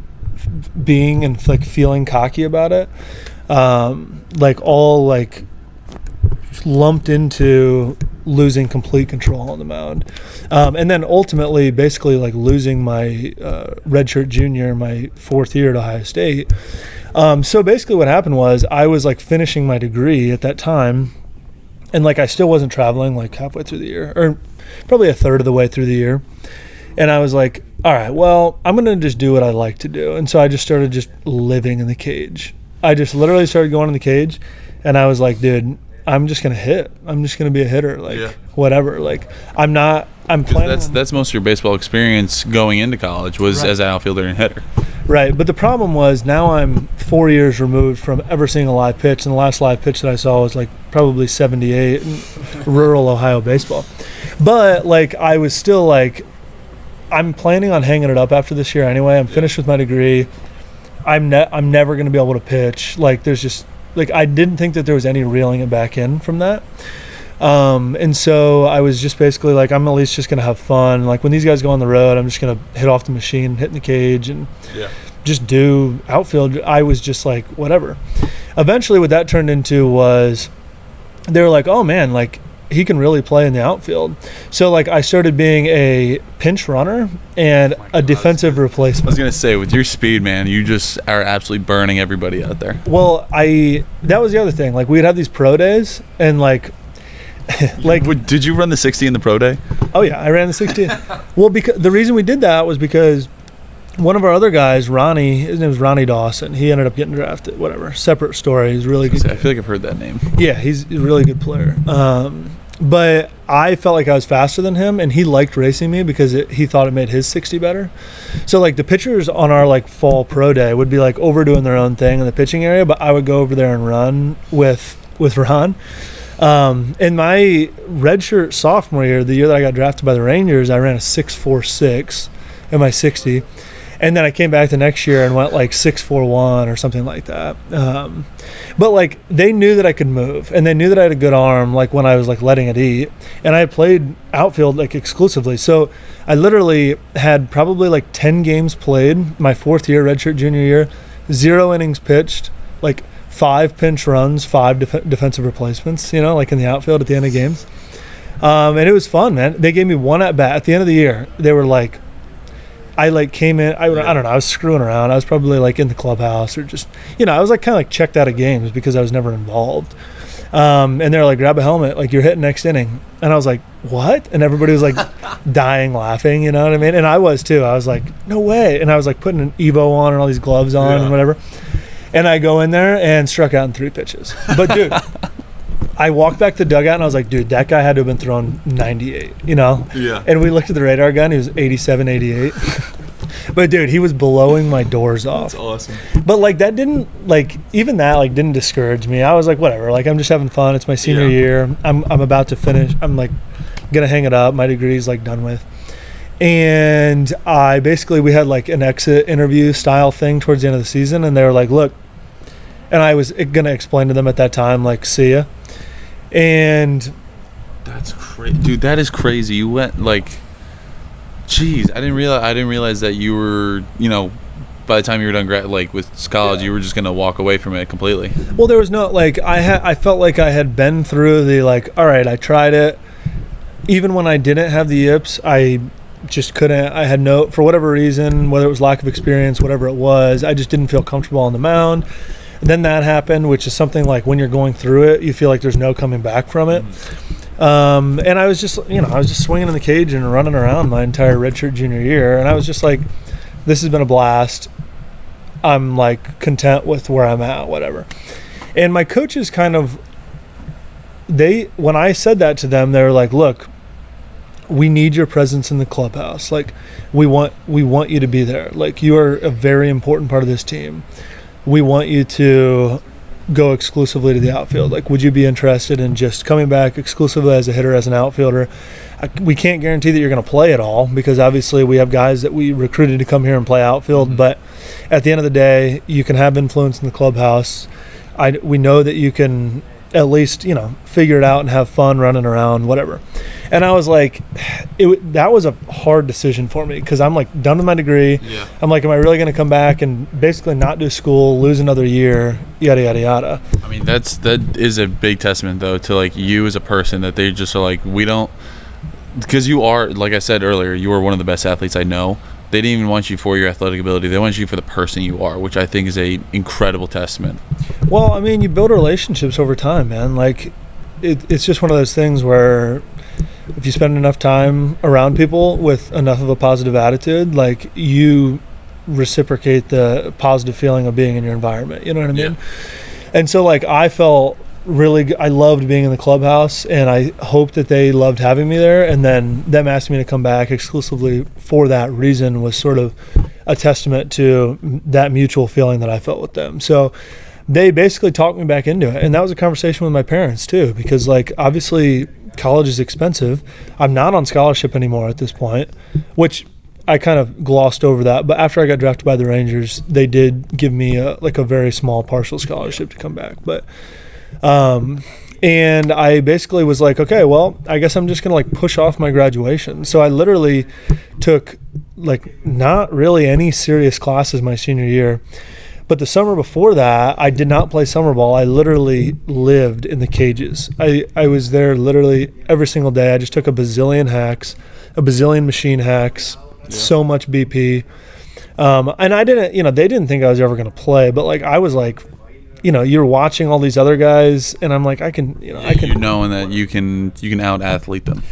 being and like feeling cocky about it, like all like lumped into losing complete control on the mound, and then ultimately basically like losing my redshirt junior my 4th year at Ohio State. So basically what happened was I was like finishing my degree at that time, and like I still wasn't traveling like halfway through the year, or probably a third of the way through the year. And I was like, all right, well, I'm going to just do what I like to do. And so I just started just living in the cage. I just literally started going in the cage, and I was like, dude, I'm just going to hit. I'm just going to be a hitter, like whatever. Like I'm planning. That's most of your baseball experience going into college was as an outfielder and hitter. Right, but the problem was now I'm 4 years removed from ever seeing a live pitch, and the last live pitch that I saw was like probably 78 in rural Ohio baseball. But like I was still like, I'm planning on hanging it up after this year anyway. I'm finished with my degree. I'm never going to be able to pitch. Like there's just like I didn't think that there was any reeling it back in from that. And so I was just basically like, I'm at least just going to have fun. Like when these guys go on the road, I'm just going to hit off the machine, hit in the cage, and just do outfield. I was just like, whatever. Eventually what that turned into was they were like, oh man, like he can really play in the outfield. So like I started being a pinch runner and a defensive replacement. I was going to say, with your speed, man, you just are absolutely burning everybody out there. Well, that was the other thing. Like we'd have these pro days, and like did you run the 60 in the pro day? Oh yeah, I ran the 60. Well, because the reason we did that was because one of our other guys, Ronnie, his name was Ronnie Dawson. He ended up getting drafted. Whatever, separate story. He's really good. I feel like I've heard that name. Yeah, he's a really good player. But I felt like I was faster than him, and he liked racing me because he thought it made his 60 better. So like the pitchers on our like fall pro day would be like overdoing their own thing in the pitching area, but I would go over there and run with Ron. In my redshirt sophomore year, the year that I got drafted by the Rangers, I ran a 6.46 in my 60, and then I came back the next year and went like 6.41 or something like that. But like they knew that I could move, and they knew that I had a good arm, like when I was like letting it eat, and I played outfield like exclusively. So I literally had probably like 10 games played my 4th year, redshirt junior year, 0 innings pitched, like 5 pinch runs, 5 defensive replacements, like in the outfield at the end of games. And it was fun, man. They gave me 1 at bat at the end of the year. They were like, I like came in, I don't know, I was screwing around. I was probably like in the clubhouse or just, I was like kind of like checked out of games because I was never involved. And they're like, grab a helmet, like you're hitting next inning. And I was like, what? And everybody was like dying laughing, you know what I mean? And I was too. I was like, no way. And I was like putting an Evo on and all these gloves on and whatever. And I go in there and struck out in 3 pitches. But dude, I walked back to the dugout and I was like, dude, that guy had to have been throwing 98, Yeah. And we looked at the radar gun. He was 87, 88. But dude, he was blowing my doors off. That's awesome. But like that didn't didn't discourage me. I was like, whatever. Like I'm just having fun. It's my senior year. I'm about to finish. I'm like gonna hang it up. My degree's like done with. And we had like an exit interview style thing towards the end of the season, and they were like, look, and I was gonna explain to them at that time, like, see ya. And that's crazy, dude. That is crazy. You went like, geez, I didn't realize that you were, by the time you were done with college, you were just gonna walk away from it completely. Well, there was no like I felt like I had been through the like, all right, I tried it. Even when I didn't have the yips, I just couldn't. I had for whatever reason, whether it was lack of experience, whatever it was, I just didn't feel comfortable on the mound. And then that happened, which is something like when you're going through it, you feel like there's no coming back from it. And I was just, I was just swinging in the cage and running around my entire redshirt junior year. And I was just like, this has been a blast. I'm like content with where I'm at, whatever. And my coaches when I said that to them, they were like, look, we need your presence in the clubhouse. Like, we want you to be there. Like, you are a very important part of this team. We want you to go exclusively to the outfield. Like, would you be interested in just coming back exclusively as a hitter, as an outfielder? We can't guarantee that you're going to play at all, because obviously we have guys that we recruited to come here and play outfield. But at the end of the day, you can have influence in the clubhouse. We know that you can at least, figure it out and have fun running around, whatever. And I was like, that was a hard decision for me, because I'm like done with my degree. Yeah. I'm like, am I really going to come back and basically not do school, lose another year, yada, yada, yada. I mean, that is a big testament, though, to like you as a person, that they just are like, we don't, because you are, like I said earlier, you are one of the best athletes I know. They didn't even want you for your athletic ability. They want you for the person you are, which I think is a incredible testament. Well, I mean, you build relationships over time, man. Like, it's just one of those things where if you spend enough time around people with enough of a positive attitude, like, you reciprocate the positive feeling of being in your environment. You know what I mean? Yeah. And so, like, I felt I loved being in the clubhouse, and I hoped that they loved having me there. And then them asking me to come back exclusively for that reason was sort of a testament to that mutual feeling that I felt with them. So they basically talked me back into it. And that was a conversation with my parents too, because, like, obviously college is expensive. I'm not on scholarship anymore at this point, which I kind of glossed over that. But after I got drafted by the Rangers, they did give me a very small partial scholarship to come back. But and I basically was like, okay, well, I guess I'm just going to like push off my graduation. So I literally took like not really any serious classes my senior year. But the summer before that, I did not play summer ball. I literally lived in the cages. I was there literally every single day. I just took a bazillion machine hacks, so much BP. And I didn't, they didn't think I was ever going to play, but like I was like, you're watching all these other guys, and I'm like, I can. Knowing that you can out athlete them.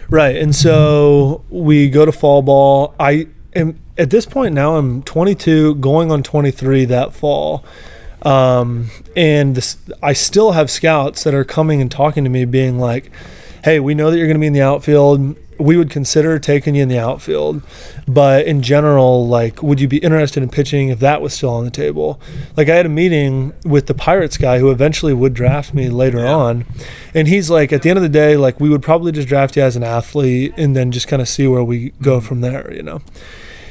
Right. And so we go to fall ball. I am at this point now, I'm 22, going on 23 that fall. And I still have scouts that are coming and talking to me being like, hey, we know that you're going to be in the outfield. We would consider taking you in the outfield, but in general, like, would you be interested in pitching if that was still on the table? Like, I had a meeting with the Pirates guy who eventually would draft me later on, and he's like, at the end of the day, like, we would probably just draft you as an athlete and then just kind of see where we go from there,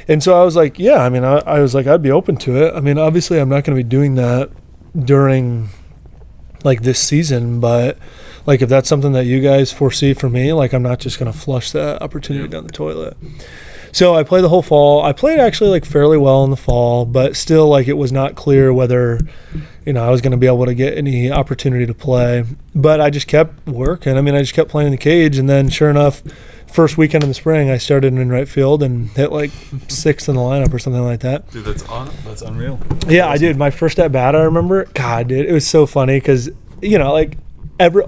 And so I was like, yeah, I mean, I was like, I'd be open to it. I mean, obviously I'm not going to be doing that during like this season, but like if that's something that you guys foresee for me, like I'm not just going to flush that opportunity down the toilet. So I played the whole fall. I played actually like fairly well in the fall, but still like it was not clear whether, I was going to be able to get any opportunity to play. But I just kept working. I mean, I just kept playing in the cage, and then sure enough, first weekend in the spring, I started in right field and hit like sixth in the lineup or something like that. Dude, that's unreal. Yeah, I did. My first at bat, I remember. God, dude, it was so funny because, like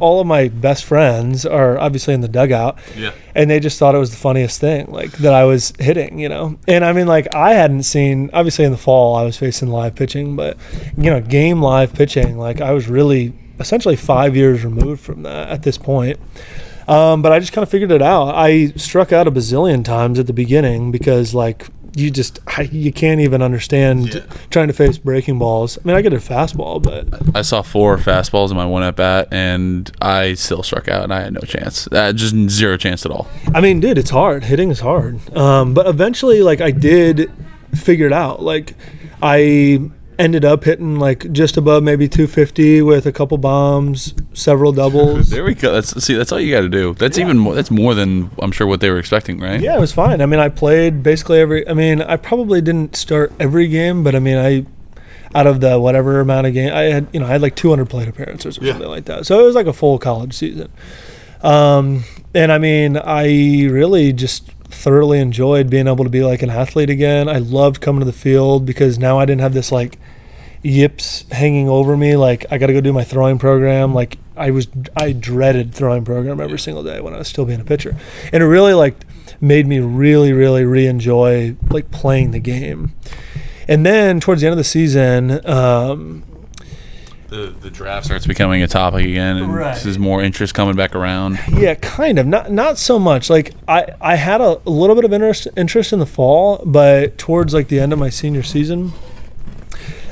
all of my best friends are obviously in the dugout. Yeah. And they just thought it was the funniest thing, like that I was hitting, And I mean, like I hadn't seen, obviously in the fall, I was facing live pitching, but, game live pitching, like I was really essentially 5 years removed from that at this point. But I just kind of figured it out. I struck out a bazillion times at the beginning because, like, you can't even understand trying to face breaking balls. I mean, I get a fastball, but I saw 4 fastballs in my one at bat, and I still struck out, and I had no chance. Just zero chance at all. I mean, dude, it's hard. Hitting is hard. But eventually, like, I did figure it out. Like, I ended up hitting like just above maybe 250 with a couple bombs, several doubles. There we go. That's all you got to do. That's even more. That's more than I'm sure what they were expecting, right? Yeah, it was fine. I mean, I played basically I probably didn't start every game, but I mean, out of the whatever amount of game I had like 200 plate appearances or something like that. So it was like a full college season. And I mean, I really just thoroughly enjoyed being able to be like an athlete again. I loved coming to the field because now I didn't have this like yips hanging over me, like I got to go do my throwing program. Like I dreaded throwing program every single day when I was still being a pitcher, and it really like made me really really re-enjoy like playing the game. And then towards the end of the season, the draft starts becoming a topic again, and there's more interest coming back around. Yeah, kind of. Not so much. Like I had a little bit of interest in the fall, but towards like the end of my senior season,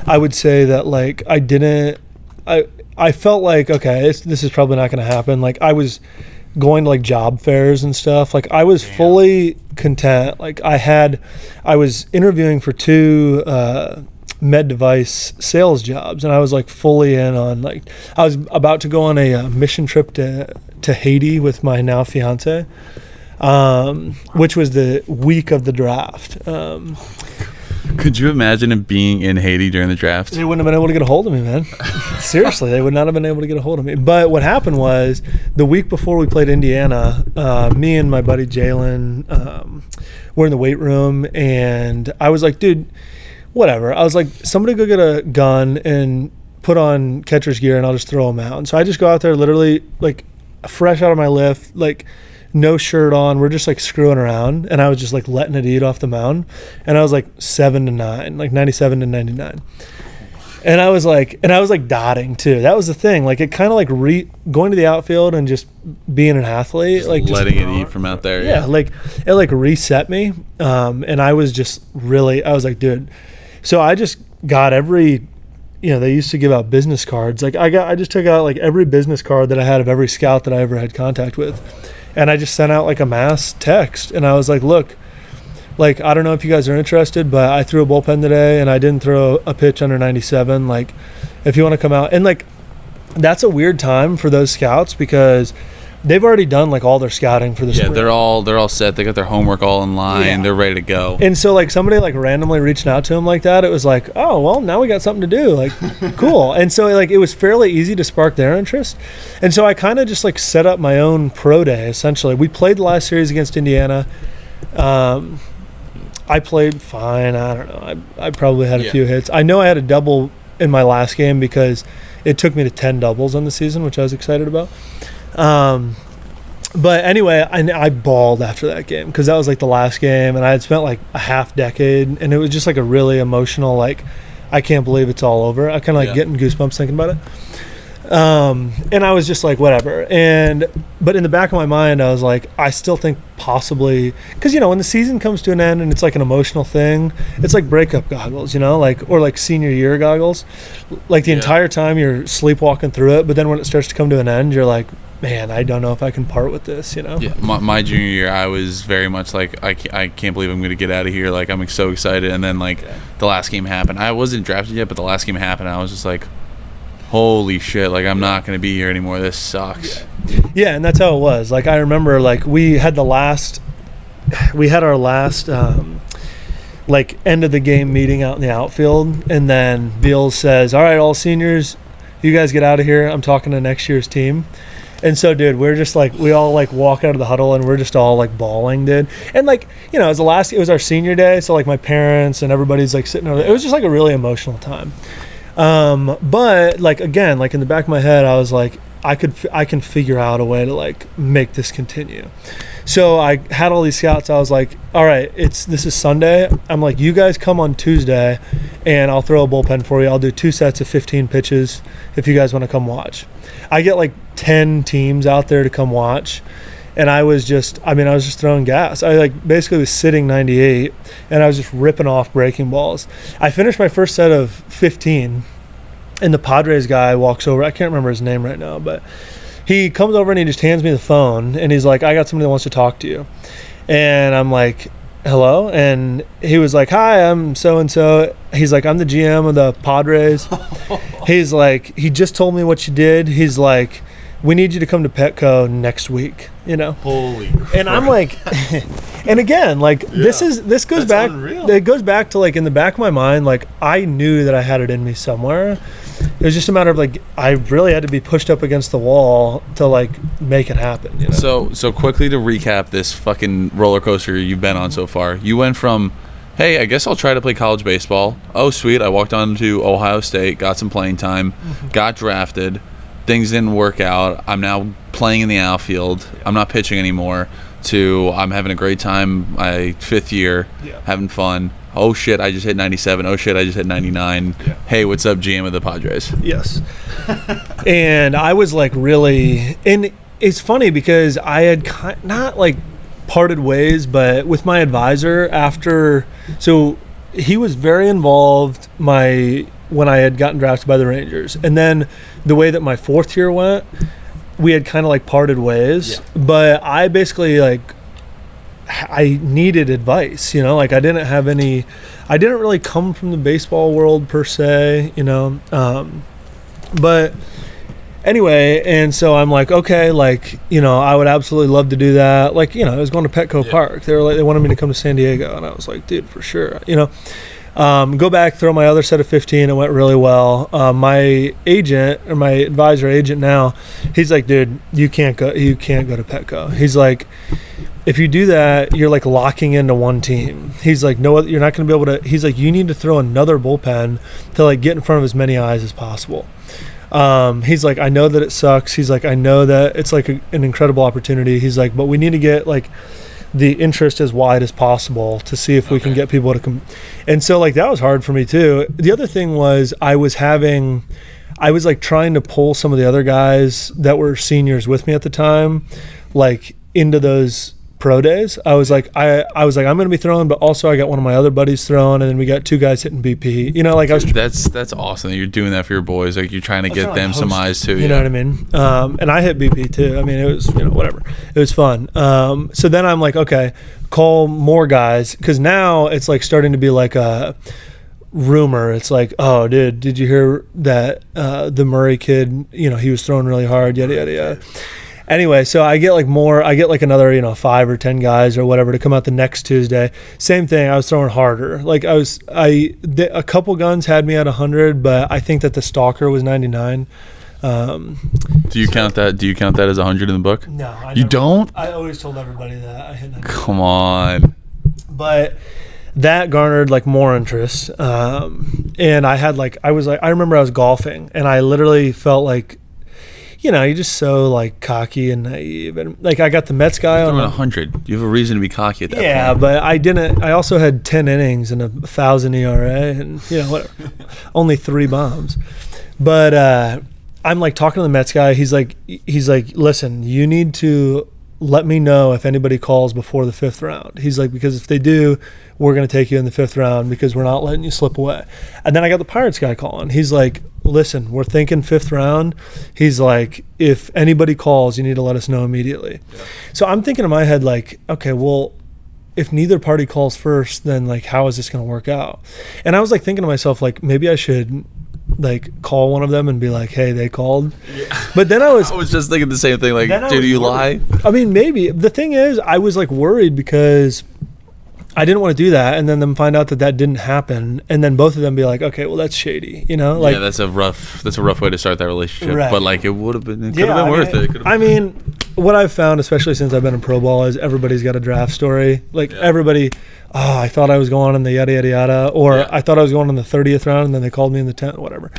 I would say that like I felt like, okay, this is probably not going to happen. Like I was going to like job fairs and stuff. Like I was fully content. Like I was interviewing for 2 med device sales jobs, and I was like fully in on, like, I was about to go on a mission trip to Haiti with my now fiance, which was the week of the draft. Could you imagine him being in Haiti during the draft? They wouldn't have been able to get a hold of me, man. Seriously, they would not have been able to get a hold of me. But what happened was, the week before we played Indiana, me and my buddy Jalen were in the weight room, and I was like, dude, whatever. I was like, somebody go get a gun and put on catcher's gear, and I'll just throw them out. And so I just go out there, literally, like, fresh out of my lift, like, no shirt on. We're just like screwing around, and I was just like letting it eat off the mound, and I was like 7-9, like 97 to 99, and I was like dotting too. That was the thing. Like it kind of like going to the outfield and just being an athlete, just like letting it eat from out there. Yeah, like it like reset me, and I was just really, I was like, dude. So I just got every. They used to give out business cards. Like I just took out like every business card that I had of every scout that I ever had contact with. And I just sent out like a mass text, and I was like, look, like, I don't know if you guys are interested, but I threw a bullpen today and I didn't throw a pitch under 97. Like, if you want to come out. And like, that's a weird time for those scouts because they've already done like all their scouting for the spring. They're all set. They got their homework all in line. Yeah. They're ready to go. And so like somebody like randomly reached out to him like that. It was like, oh, well, now we got something to do. Like, cool. And so like it was fairly easy to spark their interest. And so I kind of just like set up my own pro day essentially. We played the last series against Indiana. I played fine. I don't know. I probably had a few hits. I know I had a double in my last game because it took me to 10 doubles on the season, which I was excited about. But anyway, I bawled after that game because that was like the last game, and I had spent like a half decade, and it was just like a really emotional, like, I can't believe it's all over. I kind of like getting goosebumps thinking about it. And I was just like, whatever. But in the back of my mind, I was like, I still think possibly, because, when the season comes to an end and it's like an emotional thing, it's like breakup goggles, like, or like senior year goggles. Like the entire time you're sleepwalking through it, but then when it starts to come to an end, you're like, man, I don't know if I can part with this, Yeah, my junior year, I was very much like, I can't believe I'm going to get out of here. Like, I'm so excited. And then, like, the last game happened. I wasn't drafted yet, but the last game happened. And I was just like, holy shit, like, I'm not going to be here anymore. This sucks. Yeah, and that's how it was. Like, I remember, like, we had our last, like, end of the game meeting out in the outfield. And then Beals says, all right, all seniors, you guys get out of here. I'm talking to next year's team. And so, dude, we're just like, we all like walk out of the huddle and we're just all like bawling, dude. And like, it was our senior day. So like my parents and everybody's like sitting over there. It was just like a really emotional time. But like, again, like in the back of my head, I was like, I can figure out a way to like make this continue. So I had all these scouts. I was like, all right, this is Sunday. I'm like, you guys come on Tuesday and I'll throw a bullpen for you. I'll do 2 sets of 15 pitches if you guys want to come watch. I get like 10 teams out there to come watch. And I was just throwing gas. I like basically was sitting 98 and I was just ripping off breaking balls. I finished my first set of 15 and the Padres guy walks over. I can't remember his name right now, but he comes over and he just hands me the phone and he's like, I got somebody that wants to talk to you. And I'm like, hello? And he was like, hi, I'm so-and-so. He's like, I'm the GM of the Padres. He's like, he just told me what you did. He's like, we need you to come to Petco next week, Holy crap. And I'm like, and again, like, this goes back, unreal. It goes back to like in the back of my mind, like I knew that I had it in me somewhere. It was just a matter of like, I really had to be pushed up against the wall to like make it happen. So quickly to recap this fucking roller coaster you've been on so far, you went from, hey, I guess I'll try to play college baseball. Oh, sweet. I walked on to Ohio State, got some playing time, got drafted. Things didn't work out. I'm now playing in the outfield. I'm not pitching anymore. To I'm having a great time my 5th year, having fun. Oh shit, I just hit 97. Oh shit, I just hit 99. Yeah. Hey, what's up, GM of the Padres? Yes. And I was like really, and it's funny because I had not like parted ways, but with my advisor after, so he was very involved when I had gotten drafted by the Rangers. And then the way that my fourth year went, we had kind of like parted ways. Yeah. But I basically I needed advice, like I didn't really come from the baseball world per se, but anyway, and so I'm like, okay, I would absolutely love to do that. I was going to Petco Park. They wanted me to come to San Diego, and I was like, dude, for sure, go back, throw my other set of 15. It went really well. My agent, or my advisor agent now, he's like, dude, you can't go to Petco. He's like, if you do that, you're like locking into one team. He's like, no, you're not going to be able to. He's like, you need to throw another bullpen to like get in front of as many eyes as possible. He's like, I know that it sucks. He's like, I know that it's like an incredible opportunity. He's like, but we need to get like the interest as wide as possible to see if we can get people to come. And so like that was hard for me too. The other thing was I was like trying to pull some of the other guys that were seniors with me at the time, like into those pro days. I was like, I'm going to be throwing, but also I got one of my other buddies throwing, and then we got two guys hitting BP. That's awesome that you're doing that for your boys. Like you're trying to get them some eyes too. You know what I mean? And I hit BP too. I mean, it was whatever. It was fun. So then I'm like, okay, call more guys, because now it's like starting to be like a rumor. It's like, oh, dude, did you hear that the Murray kid? He was throwing really hard. Yada yada yada. Anyway, so I get like another 5 or 10 guys or whatever to come out the next Tuesday. Same thing, I was throwing harder. Like a couple guns had me at 100, but I think that the stalker was 99. Do you count that? Do you count that as 100 in the book? No, you don't. I always told everybody that I hit 99. Come on. But that garnered like more interest, and I remember I was golfing, and I literally felt like, you're just so like cocky and naive, and like I got the Mets guy on 100. You have a reason to be cocky at that point. Yeah, but I didn't. I also had 10 innings and 1,000 ERA, and whatever, only 3 bombs. But I'm like talking to the Mets guy. He's like, listen, you need to let me know if anybody calls before the 5th round. He's like, because if they do, we're going to take you in the 5th round because we're not letting you slip away. And then I got the Pirates guy calling. He's like, listen, we're thinking 5th round. He's like, if anybody calls, you need to let us know immediately. Yeah. So I'm thinking in my head like, okay, well, if neither party calls first, then like, how is this going to work out? And I was like thinking to myself, like, maybe I should like call one of them and be like, hey, they called. Yeah. But then I was just thinking the same thing, like, do you lie? I mean, maybe. The thing is, I was like worried because I didn't want to do that, and then them find out that didn't happen, and then both of them be like, okay, well, that's shady, Like, yeah, that's a rough way to start that relationship. Right. But like, it could have been worth it. I mean, what I've found, especially since I've been in pro ball, is everybody's got a draft story. Like everybody, I thought I was going in the yada yada yada, or I thought I was going in the 30th round, and then they called me in the 10th, whatever.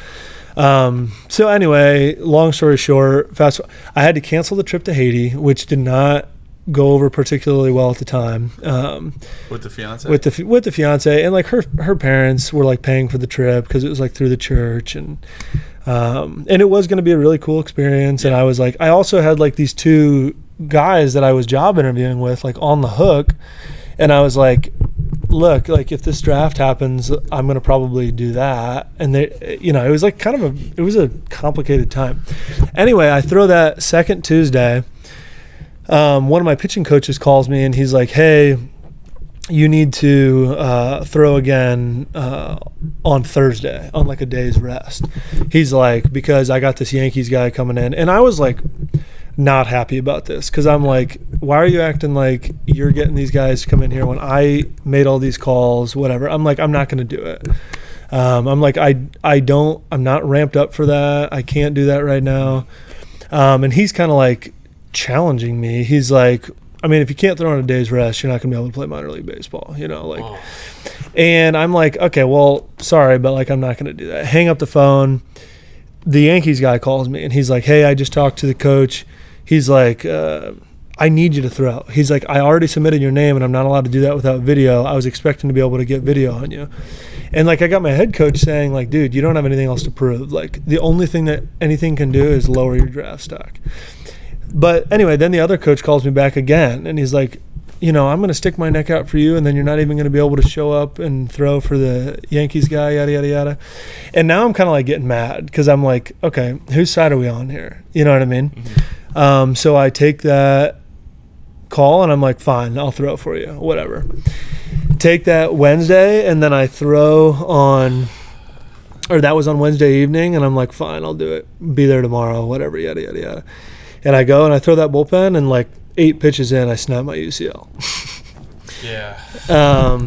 So anyway, long story short, I had to cancel the trip to Haiti, which did not go over particularly well at the time. With the fiance? With the fiance, and like her parents were like paying for the trip because it was like through the church, and it was going to be a really cool experience. Yeah. And I was like, I also had like these 2 guys that I was job interviewing with like on the hook, and I was like, look, like if this draft happens, I'm going to probably do that. And they, it was like it was a complicated time. Anyway, I throw that second Tuesday. One of my pitching coaches calls me, and he's like, hey, you need to throw again on Thursday on like a day's rest. He's like, because I got this Yankees guy coming in. And I was like not happy about this, because I'm like, why are you acting like you're getting these guys to come in here when I made all these calls, whatever. I'm like, I'm not going to do it. I'm like, I'm not ramped up for that. I can't do that right now. And he's kind of like challenging me. He's like, I mean, if you can't throw on a day's rest, you're not gonna be able to play minor league baseball, And I'm like, okay, well, sorry, but like, I'm not gonna do that. Hang up the phone. The Yankees guy calls me, and he's like, hey, I just talked to the coach. He's like, I I need you to throw. He's like, I already submitted your name and I'm not allowed to do that without video. I was expecting to be able to get video on you. And like, I got my head coach saying like, dude, you don't have anything else to prove. Like, the only thing that anything can do is lower your draft stock. But anyway, then the other coach calls me back again and he's like, I'm going to stick my neck out for you, and then you're not even going to be able to show up and throw for the Yankees guy, yada, yada, yada. And now I'm kind of like getting mad because I'm like, okay, whose side are we on here? You know what I mean? Mm-hmm. So I take that call and I'm like, fine, I'll throw for you, whatever. Take that Wednesday, and then I throw that was on Wednesday evening, and I'm like, fine, I'll do it. Be there tomorrow, whatever, yada, yada, yada. And I go and I throw that bullpen, and like 8 pitches in, I snap my UCL. Yeah.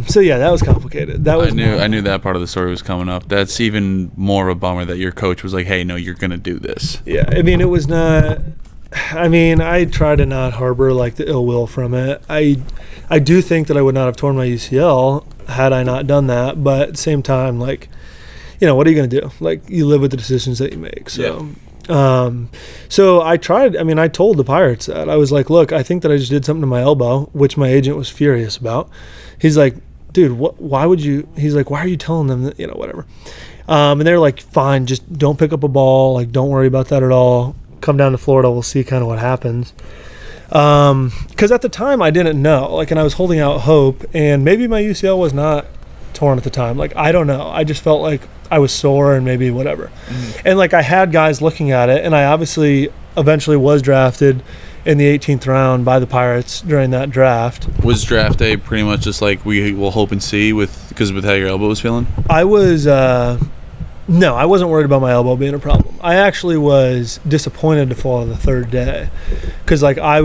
So yeah, that was complicated. That was I knew that part of the story was coming up. That's even more of a bummer that your coach was like, hey, no, you're going to do this. Yeah, I mean, it was not. I mean, I try to not harbor like the ill will from it. I do think that I would not have torn my UCL had I not done that. But at the same time, like, what are you going to do? Like, you live with the decisions that you make. So. Yeah. So I tried. I mean, I told the Pirates that. I was like, look, I think that I just did something to my elbow, which my agent was furious about. He's like, dude, why would you? He's like, why are you telling them that, whatever. And they're like, fine, just don't pick up a ball. Like, don't worry about that at all. Come down to Florida. We'll see kind of what happens. Because at the time I didn't know, like, and I was holding out hope, and maybe my UCL was not torn at the time. Like, I don't know. I just felt like I was sore and maybe whatever. Mm-hmm. And like, I had guys looking at it, and I obviously eventually was drafted in the 18th round by the Pirates during that draft. Was draft day pretty much just like we will hope and see because with how your elbow was feeling? I was no, I wasn't worried about my elbow being a problem. I actually was disappointed to fall on the third day because like I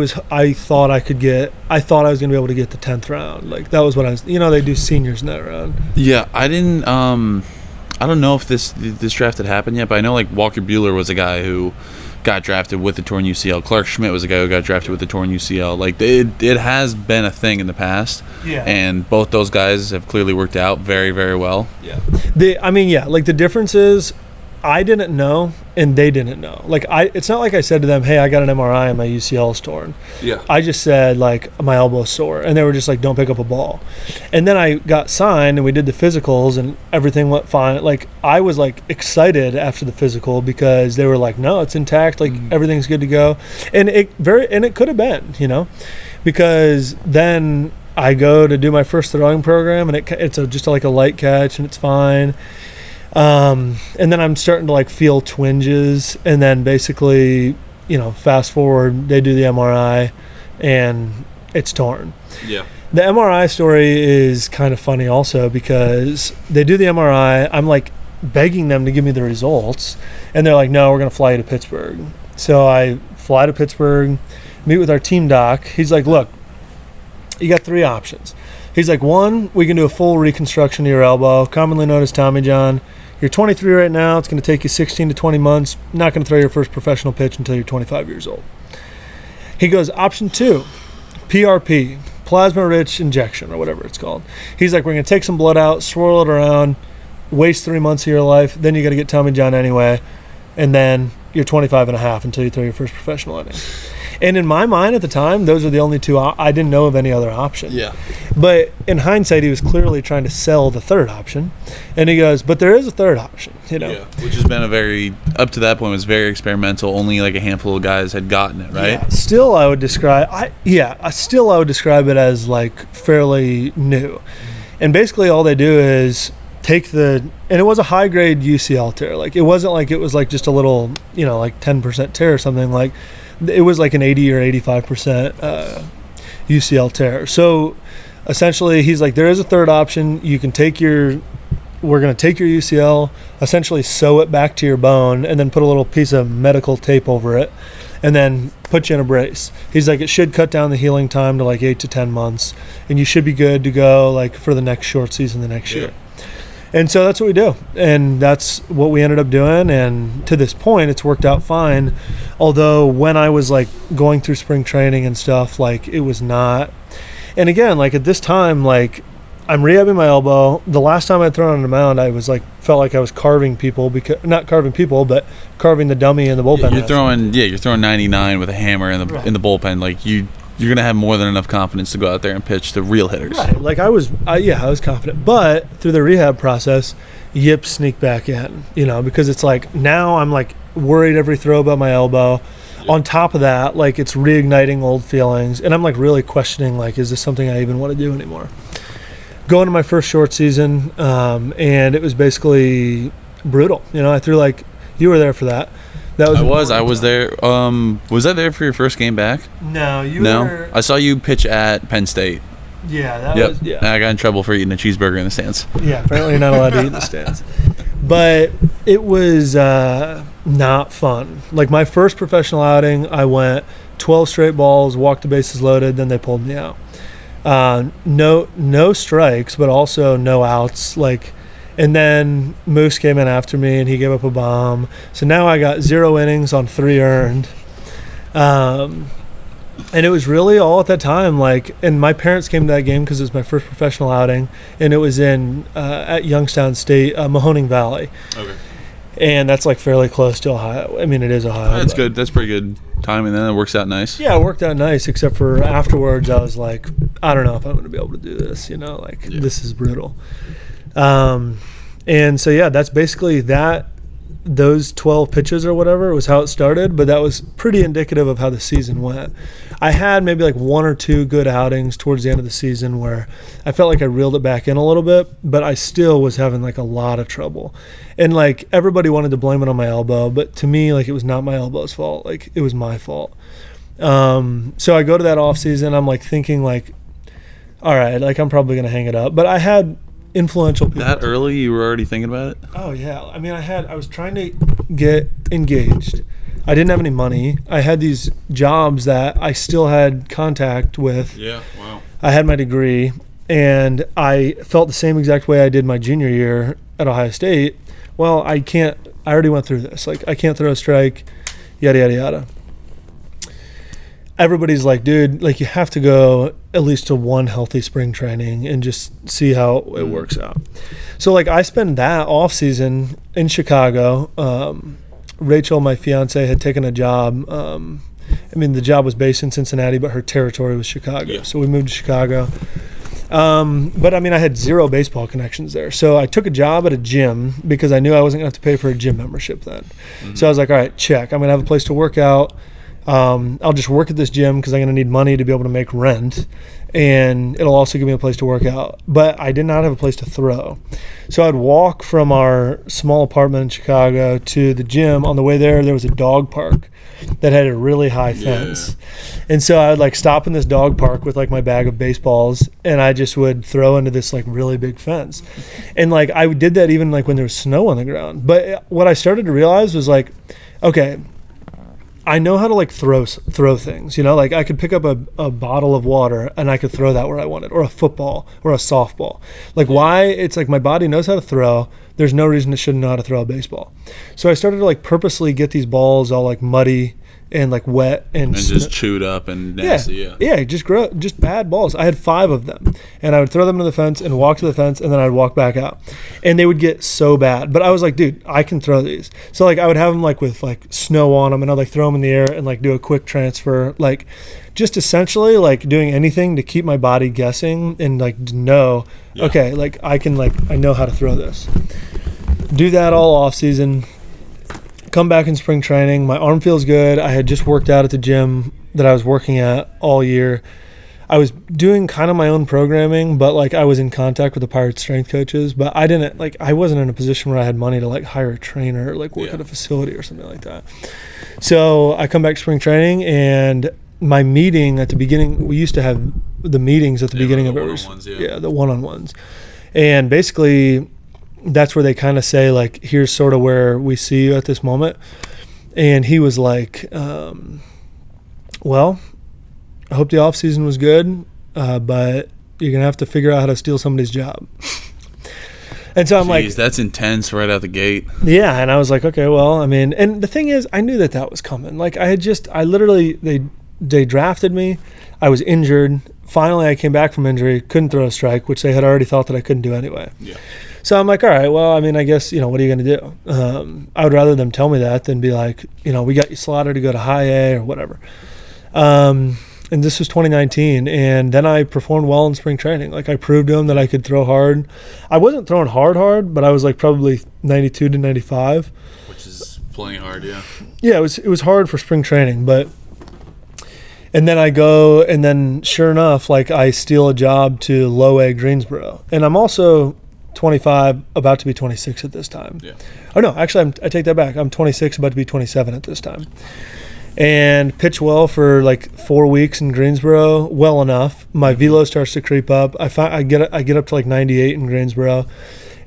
thought I was going to be able to get the 10th round. Like, that was what I was, they do seniors in that round. Yeah, I didn't I don't know if this draft had happened yet, but I know like Walker Buehler was a guy who got drafted with the torn UCL. Clark Schmidt was a guy who got drafted with the torn UCL. Like, it has been a thing in the past. Yeah. And both those guys have clearly worked out very, very well. Yeah. Like, the difference is I didn't know and they didn't know. Like, it's not like I said to them, hey, I got an MRI and my UCL is torn. Yeah. I just said, like, my elbow's sore. And they were just like, don't pick up a ball. And then I got signed and we did the physicals and everything went fine. Like, I was like excited after the physical because they were like, no, it's intact. Like, everything's good to go. And it could have been, because then I go to do my first throwing program and it's just like a light catch and it's fine. And then I'm starting to like feel twinges, and then basically, fast forward, they do the MRI and it's torn. Yeah. The MRI story is kind of funny also because they do the MRI. I'm like begging them to give me the results, and they're like, no, we're going to fly you to Pittsburgh. So I fly to Pittsburgh, meet with our team doc. He's like, look, you got 3 options. He's like, 1, we can do a full reconstruction of your elbow, commonly known as Tommy John. You're 23 right now. It's going to take you 16 to 20 months. Not going to throw your first professional pitch until you're 25 years old. He goes, option 2, PRP, plasma-rich injection, or whatever it's called. He's like, we're going to take some blood out, swirl it around, waste 3 months of your life. Then you got to get Tommy John anyway. And then you're 25 and a half until you throw your first professional inning. And in my mind at the time, those are the only 2. I didn't know of any other option. Yeah. But in hindsight, he was clearly trying to sell the third option. And he goes, but there is a third option, Yeah. Which has been up to that point, was very experimental. Only like a handful of guys had gotten it, right? Yeah. Still, I would describe it as like fairly new. And basically all they do is take and it was a high grade UCL tear. Like, it wasn't like it was like just a little, like 10% tear or something. Like, it was like an 80 or 85% UCL tear. So essentially he's like, there is a third option. We're going to take your UCL, essentially sew it back to your bone, and then put a little piece of medical tape over it, and then put you in a brace. He's like, it should cut down the healing time to like 8 to 10 months, and you should be good to go like for the next short season the next year. And so that's what we do. And that's what we ended up doing. And to this point, it's worked out fine. Although when I was like going through spring training and stuff, like, it was not. And again, like at this time, like, I'm rehabbing my elbow. The last time I'd thrown on the mound, I was like, felt like I was carving people, not carving people, but carving the dummy in the bullpen. You're throwing 99 with a hammer in the bullpen. Like, you you're going to have more than enough confidence to go out there and pitch to real hitters. Right. Like I was confident. But through the rehab process, yips sneak back in, because it's like now I'm like worried every throw about my elbow. Yeah. On top of that, like it's reigniting old feelings. And I'm like really questioning, like, is this something I even want to do anymore? Going to my first short season, and it was basically brutal. I threw like, you were there for that. I was there. Was I there for your first game back? No, were. I saw you pitch at Penn State. Yeah, And I got in trouble for eating a cheeseburger in the stands. Yeah, apparently you're not allowed to eat in the stands. But it was not fun. Like my first professional outing, I went 12 straight balls, walked the bases loaded, then they pulled me out. No strikes, but also no outs. And then Moose came in after me, and he gave up a bomb. So now I got 0 innings on 3 earned. And it was really all at that time. And my parents came to that game because it was my first professional outing, and it was at Youngstown State, Mahoning Valley. Okay. And that's fairly close to Ohio. I mean, it is Ohio. That's good. That's pretty good timing. Then it works out nice. Yeah, it worked out nice. Except for afterwards, I was like, I don't know if I'm going to be able to do this. This is brutal. And so, yeah, that's basically that. Those 12 pitches or whatever was how it started, but that was pretty indicative of how the season went. I had maybe 1 or 2 good outings towards the end of the season where I felt like I reeled it back in a little bit, but I still was having a lot of trouble. And everybody wanted to blame it on my elbow, but to me, it was not my elbow's fault. It was my fault. So I go to that off season. I'm thinking all right, I'm probably going to hang it up. But I had influential people. That early, you were already thinking about it? Oh yeah. I mean, I was trying to get engaged. I didn't have any money. I had these jobs that I still had contact with. Yeah, wow. I had my degree, and I felt the same exact way I did my junior year at Ohio State. Well, I already went through this. I can't throw a strike, yada, yada, yada. Everybody's like, dude, you have to go at least to 1 healthy spring training and just see how it works out. So I spent that off season in Chicago. Rachel, my fiance, had taken a job. The job was based in Cincinnati, but her territory was Chicago. Yeah. So we moved to Chicago. But I had 0 baseball connections there. So I took a job at a gym because I knew I wasn't going to have to pay for a gym membership then. Mm-hmm. So I was like, all right, check. I'm going to have a place to work out. I'll just work at this gym because I'm going to need money to be able to make rent, and it'll also give me a place to work out. But I did not have a place to throw. So I'd walk from our small apartment in Chicago to the gym. On the way there was a dog park that had a really high fence. Yeah. And so I would stop in this dog park with my bag of baseballs, and I just would throw into this really big fence. And I did that even when there was snow on the ground. But what I started to realize was okay, I know how to throw things, I could pick up a bottle of water and I could throw that where I wanted, or a football or a softball. Why? It's my body knows how to throw. There's no reason it shouldn't know how to throw a baseball. So I started to purposely get these balls all muddy and wet and just chewed up and nasty. Yeah, just bad balls. I had 5 of them, and I would throw them into the fence and walk to the fence, and then I'd walk back out, and they would get so bad. But I was like, dude, I can throw these. So I would have them with snow on them, and I'd throw them in the air and do a quick transfer, just essentially doing anything to keep my body guessing and know, okay, I know how to throw this. Do that all off season. Come back in spring training. My arm feels good. I had just worked out at the gym that I was working at all year. I was doing kind of my own programming, but I was in contact with the Pirates strength coaches, but I didn't I wasn't in a position where I had money to hire a trainer or work at a facility or something like that. So I come back to spring training, and my meeting at the beginning, we used to have the meetings at the beginning of it. The one-on-ones. And basically that's where they kind of say here's sort of where we see you at this moment. And he was well, I hope the off season was good, but you're gonna have to figure out how to steal somebody's job. And so I'm that's intense right out the gate. Yeah. And I was okay, well, and the thing is, I knew that was coming. They drafted me. I was injured. Finally, I came back from injury, couldn't throw a strike, which they had already thought that I couldn't do anyway. Yeah. So I'm all right, well, I guess, what are you going to do? I would rather them tell me that than be we got you slotted to go to high A or whatever. and this was 2019, and then I performed well in spring training. Like I proved to them that I could throw hard. I wasn't throwing hard, but I was like probably 92 to 95. Which is plenty hard, yeah. Yeah, it was hard for spring training, but and then I go, and then sure enough, like I steal a job to Low A Greensboro, and I'm also 25, about to be 26 at this time. Yeah. Oh no, actually, I take that back. I'm 26, about to be 27 at this time. And pitch well for like 4 weeks in Greensboro, well enough. My velo starts to creep up. I get up to like 98 in Greensboro,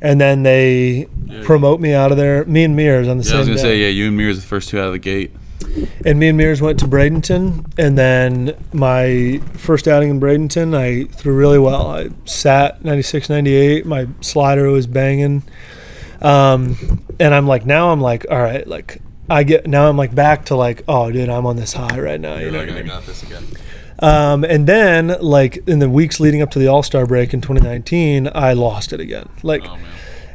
and then they promote me out of there. Me and Mears on the same day. I was gonna say, you and Mears the first two out of the gate. And me and Mears went to Bradenton, and then my first outing in Bradenton, I threw really well. I sat 96, 98. My slider was banging. And I'm like, all right, like now I'm like back to like, oh, dude, I'm on this high right now. You know what I mean? got this again. And then like in the weeks leading up to the All-Star break in 2019, I lost it again. Like,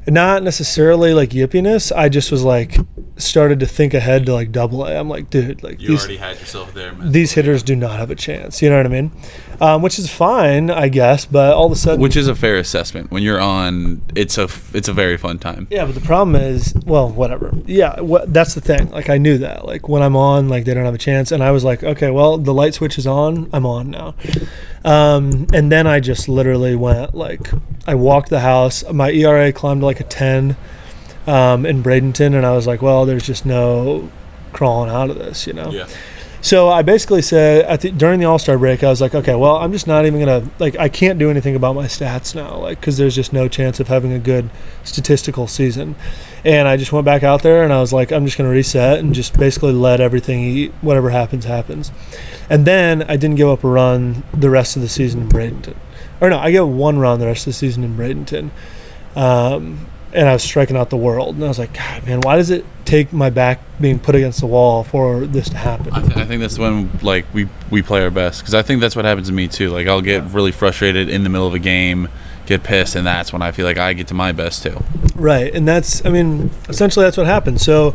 not necessarily like yippiness. I just was like, started to think ahead to like Double A. I'm like, dude, like you already had yourself there, man. These hitters do not have a chance. You know what I mean? Which is fine, I guess. But all of a sudden, which is a fair assessment. When you're on, it's a very fun time. Yeah, but the problem is, well, whatever. Yeah, that's the thing. Like I knew that. Like when I'm on, like they don't have a chance, and I was like, okay, well, the light switch is on. I'm on now. And then I just literally went like, I walked the house. My ERA climbed to like a 10 in Bradenton, and I was like, well, there's just no crawling out of this, you know? Yeah. So I basically said during the All-Star break, I was like, okay, well, I'm just not even going to, like, I can't do anything about my stats now, like, because there's just no chance of having a good statistical season. And I just went back out there, and I was like, I'm just going to reset and just basically let everything eat. Whatever happens, happens. And then I didn't give up a run the rest of the season in Bradenton. Or no, I gave one run the rest of the season in Bradenton. And I was striking out the world. And I was like, God, man, why does it take my back being put against the wall for this to happen? I think that's when, like, we play our best. Because I think that's what happens to me, too. Like, I'll get really frustrated in the middle of a game, get pissed, and that's when I feel like I get to my best, too. Right. And essentially that's what happened. So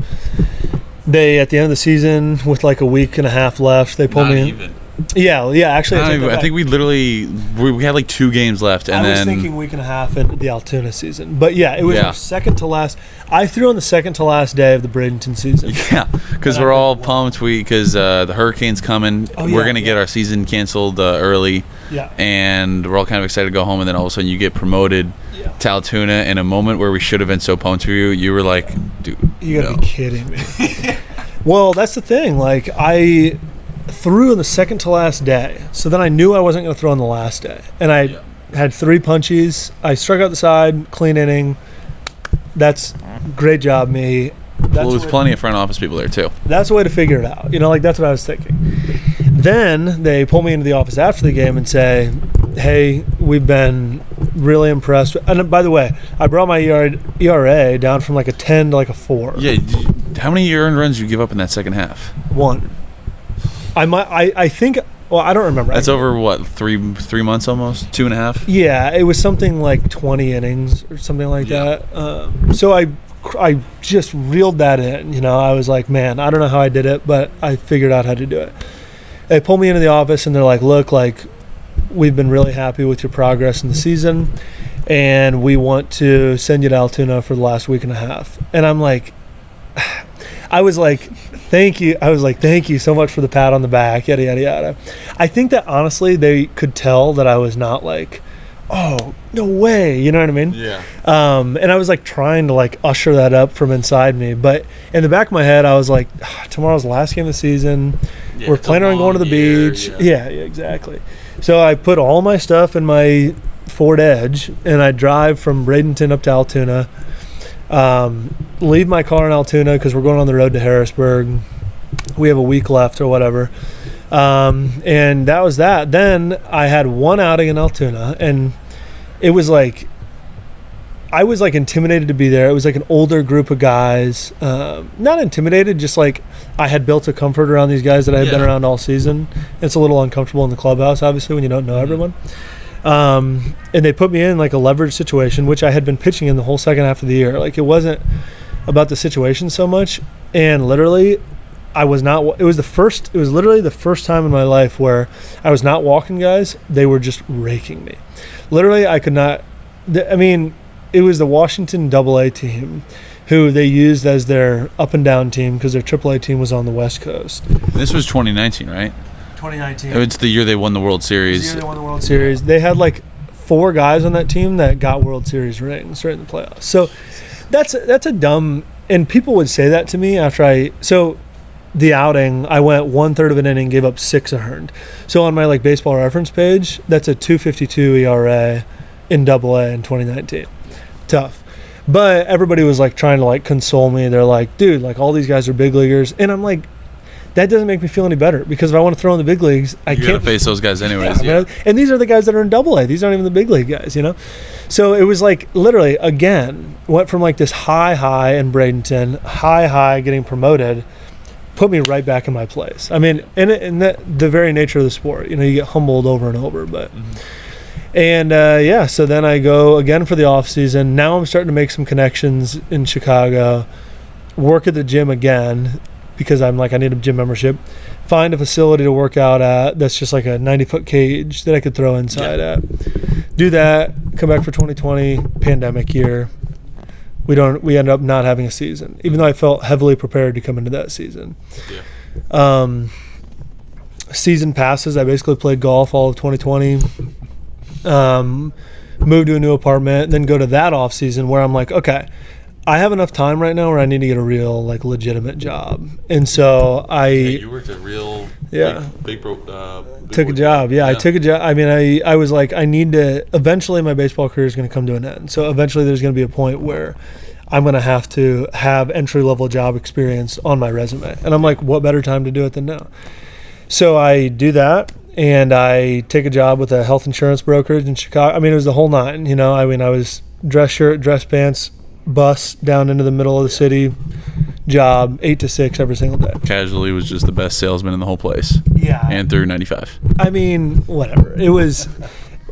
they, at the end of the season, with like a week and a half left, they pulled me in. Even. Yeah, actually. I think we literally we had like 2 games left, and I was thinking week and a half in the Altoona season, but yeah, it was our second to last. I threw on the second to last day of the Bradenton season. Yeah, because we're all pumped because the hurricane's coming. We're gonna get our season canceled early. Yeah, and we're all kind of excited to go home, and then all of a sudden you get promoted to Altoona in a moment where we should have been so pumped for you. You were like, dude, you gotta be kidding me. Well, that's the thing. Like I threw on the second to last day, so then I knew I wasn't going to throw on the last day, and I had 3 punchies. I struck out the side, clean inning. That's great job, me. Well, there was plenty of front office people there too. That's a way to figure it out, like that's what I was thinking. Then they pull me into the office after the game and say, hey, we've been really impressed. And by the way, I brought my ERA down from like a 10 to like a 4. Yeah, how many earned runs did you give up in that second half? 1. I think. Well, I don't remember. That's over what, 3 months almost, 2.5. Yeah, it was something like 20 innings or something like that. So I just reeled that in. I was like, man, I don't know how I did it, but I figured out how to do it. They pulled me into the office and they're like, look, like we've been really happy with your progress in the season, and we want to send you to Altoona for the last week and a half. And I'm like. I was like, thank you. I was like, thank you so much for the pat on the back, yada, yada, yada. I think that honestly they could tell that I was not like, oh, no way. You know what I mean? Yeah. And I was like trying to like usher that up from inside me. But in the back of my head, I was like, tomorrow's the last game of the season. Yeah, we're planning on going to the beach. Yeah, exactly. So I put all my stuff in my Ford Edge and I drive from Bradenton up to Altoona. Leave my car in Altoona because we're going on the road to Harrisburg. We have a week left or whatever. And that was that. Then I had one outing in Altoona, and it was like, I was like intimidated to be there. It was like an older group of guys. Not intimidated, just like I had built a comfort around these guys that I had been around all season. It's a little uncomfortable in the clubhouse, obviously, when you don't know everyone. And they put me in like a leverage situation, which I had been pitching in the whole second half of the year. Like it wasn't about the situation so much. And literally I was not. It was literally the first time in my life where I was not walking guys. They were just raking me. Literally, I could not. I mean, it was the Washington AA team, who they used as their up and down team because their AAA team was on the West Coast. This was 2019, right? 2019. It's the year they won the World Series. They had like 4 guys on that team that got World Series rings right in the playoffs. So that's a dumb. And people would say that to me after the outing, I went 1/3 of an inning, gave up 6 earned. So on my like baseball reference page, that's a 2.52 ERA in AA in 2019. Tough. But everybody was like trying to like console me. They're like, dude, like all these guys are big leaguers. And I'm like, that doesn't make me feel any better because if I want to throw in the big leagues, I can't face those guys anyways. Yeah. And these are the guys that are in AA. These aren't even the big league guys, you know? So it was like literally, again, went from like this high in Bradenton, high getting promoted, put me right back in my place. I mean, in the very nature of the sport, you know, you get humbled over and over. But and so then I go again for the off season. Now I'm starting to make some connections in Chicago, work at the gym again because I'm like, I need a gym membership, find a facility to work out at that's just like a 90-foot cage that I could throw inside at. Do that, come back for 2020, pandemic year. We end up not having a season, even though I felt heavily prepared to come into that season. Yeah. Season passes. I basically played golf all of 2020. Moved to a new apartment, then go to that off season where I'm like, okay, I have enough time right now where I need to get a real like legitimate job, and so you worked a real big took a job. Yeah, I took a job. I mean, I was like, I need to. Eventually, my baseball career is going to come to an end. So eventually, there's going to be a point where I'm going to have entry-level job experience on my resume. And I'm like, what better time to do it than now? So I do that, and I take a job with a health insurance brokerage in Chicago. I mean, it was the whole nine, you know. I mean, I was dress shirt, dress pants, bus down into the middle of the city, job 8 to 6 every single day. Casually was just the best salesman in the whole place. Yeah. And through 95. I mean, whatever. It was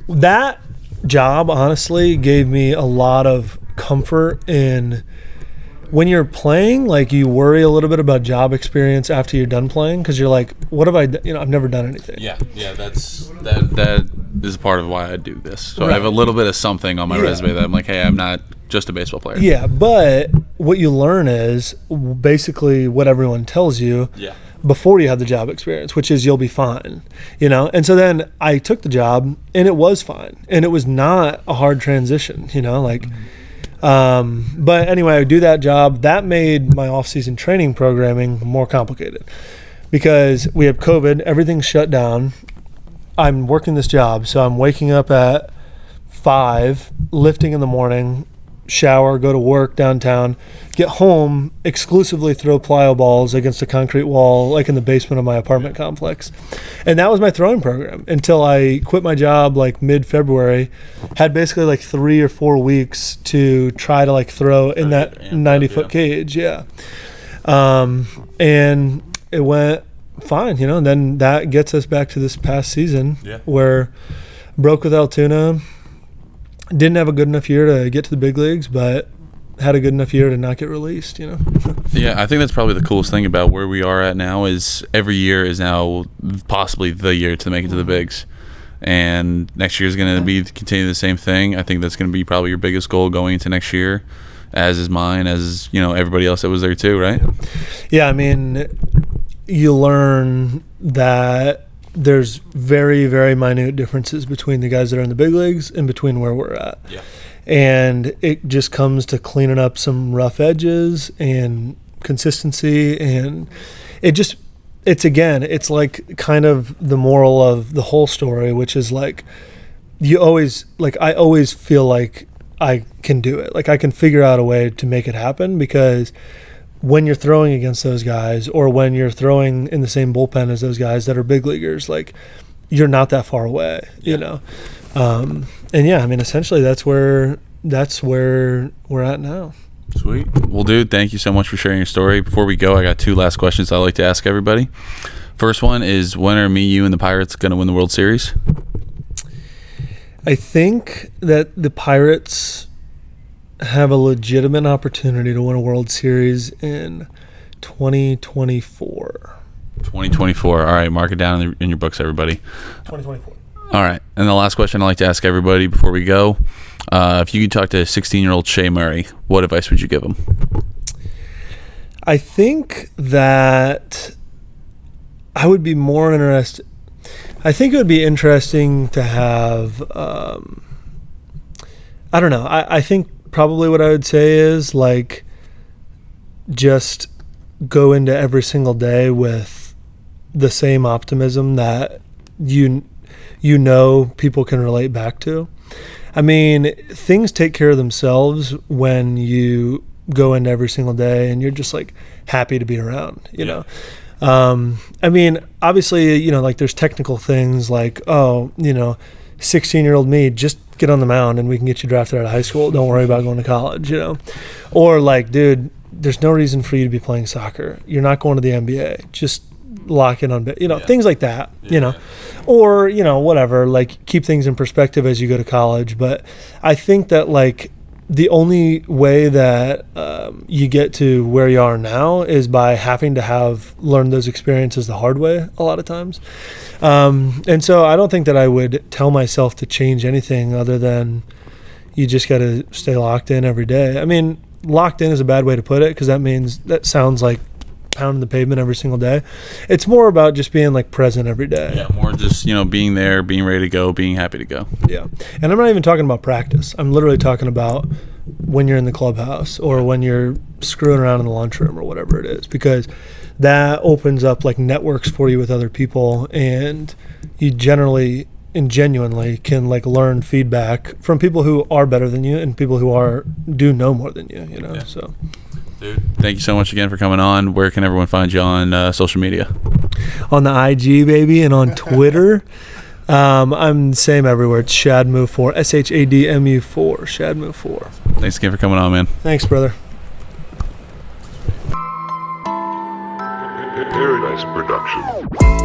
that job, honestly, gave me a lot of comfort in when you're playing, like you worry a little bit about job experience after you're done playing because you're like, what have I done? You know, I've never done anything. Yeah, that is part of why I do this. So right. I have a little bit of something on my resume that I'm like, hey, I'm not just a baseball player. Yeah, but what you learn is basically what everyone tells you before you have the job experience, which is you'll be fine, you know? And so then I took the job and it was fine. And it was not a hard transition, you know, like but anyway, I do that job. That made my off-season training programming more complicated because we have COVID, everything's shut down. I'm working this job, so I'm waking up at 5, lifting in the morning, shower, go to work downtown, get home, exclusively throw plyo balls against a concrete wall, like in the basement of my apartment complex. And that was my throwing program until I quit my job like mid-February, had basically like 3 or 4 weeks to try to like throw in that 90-foot cage. Yeah. And it went fine, you know, and then that gets us back to this past season where broke with Altoona. Didn't have a good enough year to get to the big leagues, but had a good enough year to not get released, you know? Yeah, I think that's probably the coolest thing about where we are at now is every year is now possibly the year to make it to the bigs. And next year is going to be continue the same thing. I think that's going to be probably your biggest goal going into next year, as is mine, as, you know, everybody else that was there too, right? Yeah, I mean, you learn that there's very, very minute differences between the guys that are in the big leagues and between where we're at. Yeah. And it just comes to cleaning up some rough edges and consistency. And it's like kind of the moral of the whole story, which is like, I always feel like I can do it. Like I can figure out a way to make it happen because when you're throwing against those guys or when you're throwing in the same bullpen as those guys that are big leaguers, like you're not that far away, you know? And yeah, I mean, essentially that's where we're at now. Sweet. Well, dude, thank you so much for sharing your story. Before we go, I got 2 last questions I'd like to ask everybody. First one is, when are me, you, and the Pirates going to win the World Series? I think that the Pirates have a legitimate opportunity to win a World Series in 2024. 2024. All right, mark it down in your books, everybody. 2024. All right, and the last question I like to ask everybody before we go: if you could talk to 16-year-old Shea Murray, what advice would you give him? I think that I would be more interested. I think it would be interesting to have. I don't know. I think probably what I would say is like, just go into every single day with the same optimism that you know people can relate back to. I mean, things take care of themselves when you go in every single day and you're just like happy to be around, you know. I mean, obviously, you know, like there's technical things like, 16-year-old me, just get on the mound and we can get you drafted out of high school. Don't worry about going to college, you know. Or like, dude, there's no reason for you to be playing soccer. You're not going to the NBA. Just lock in on, things like that, you know. Or, whatever, like keep things in perspective as you go to college. But I think that like the only way that you get to where you are now is by having to have learned those experiences the hard way a lot of times. And so I don't think that I would tell myself to change anything other than you just got to stay locked in every day. I mean, locked in is a bad way to put it because that sounds like pounding the pavement every single day. It's more about just being like present every day. Yeah, more just, being there, being ready to go, being happy to go. Yeah. And I'm not even talking about practice. I'm literally talking about when you're in the clubhouse or when you're screwing around in the lunchroom or whatever it is, because that opens up like networks for you with other people, and you generally and genuinely can like learn feedback from people who are better than you and people who do know more than you, Yeah. So dude, thank you so much again for coming on. Where can everyone find you on social media? On the IG, baby, and on Twitter. I'm the same everywhere. It's Shadmu4, SHADMU4, Shadmu4. Thanks again for coming on, man. Thanks, brother. Paradise Production.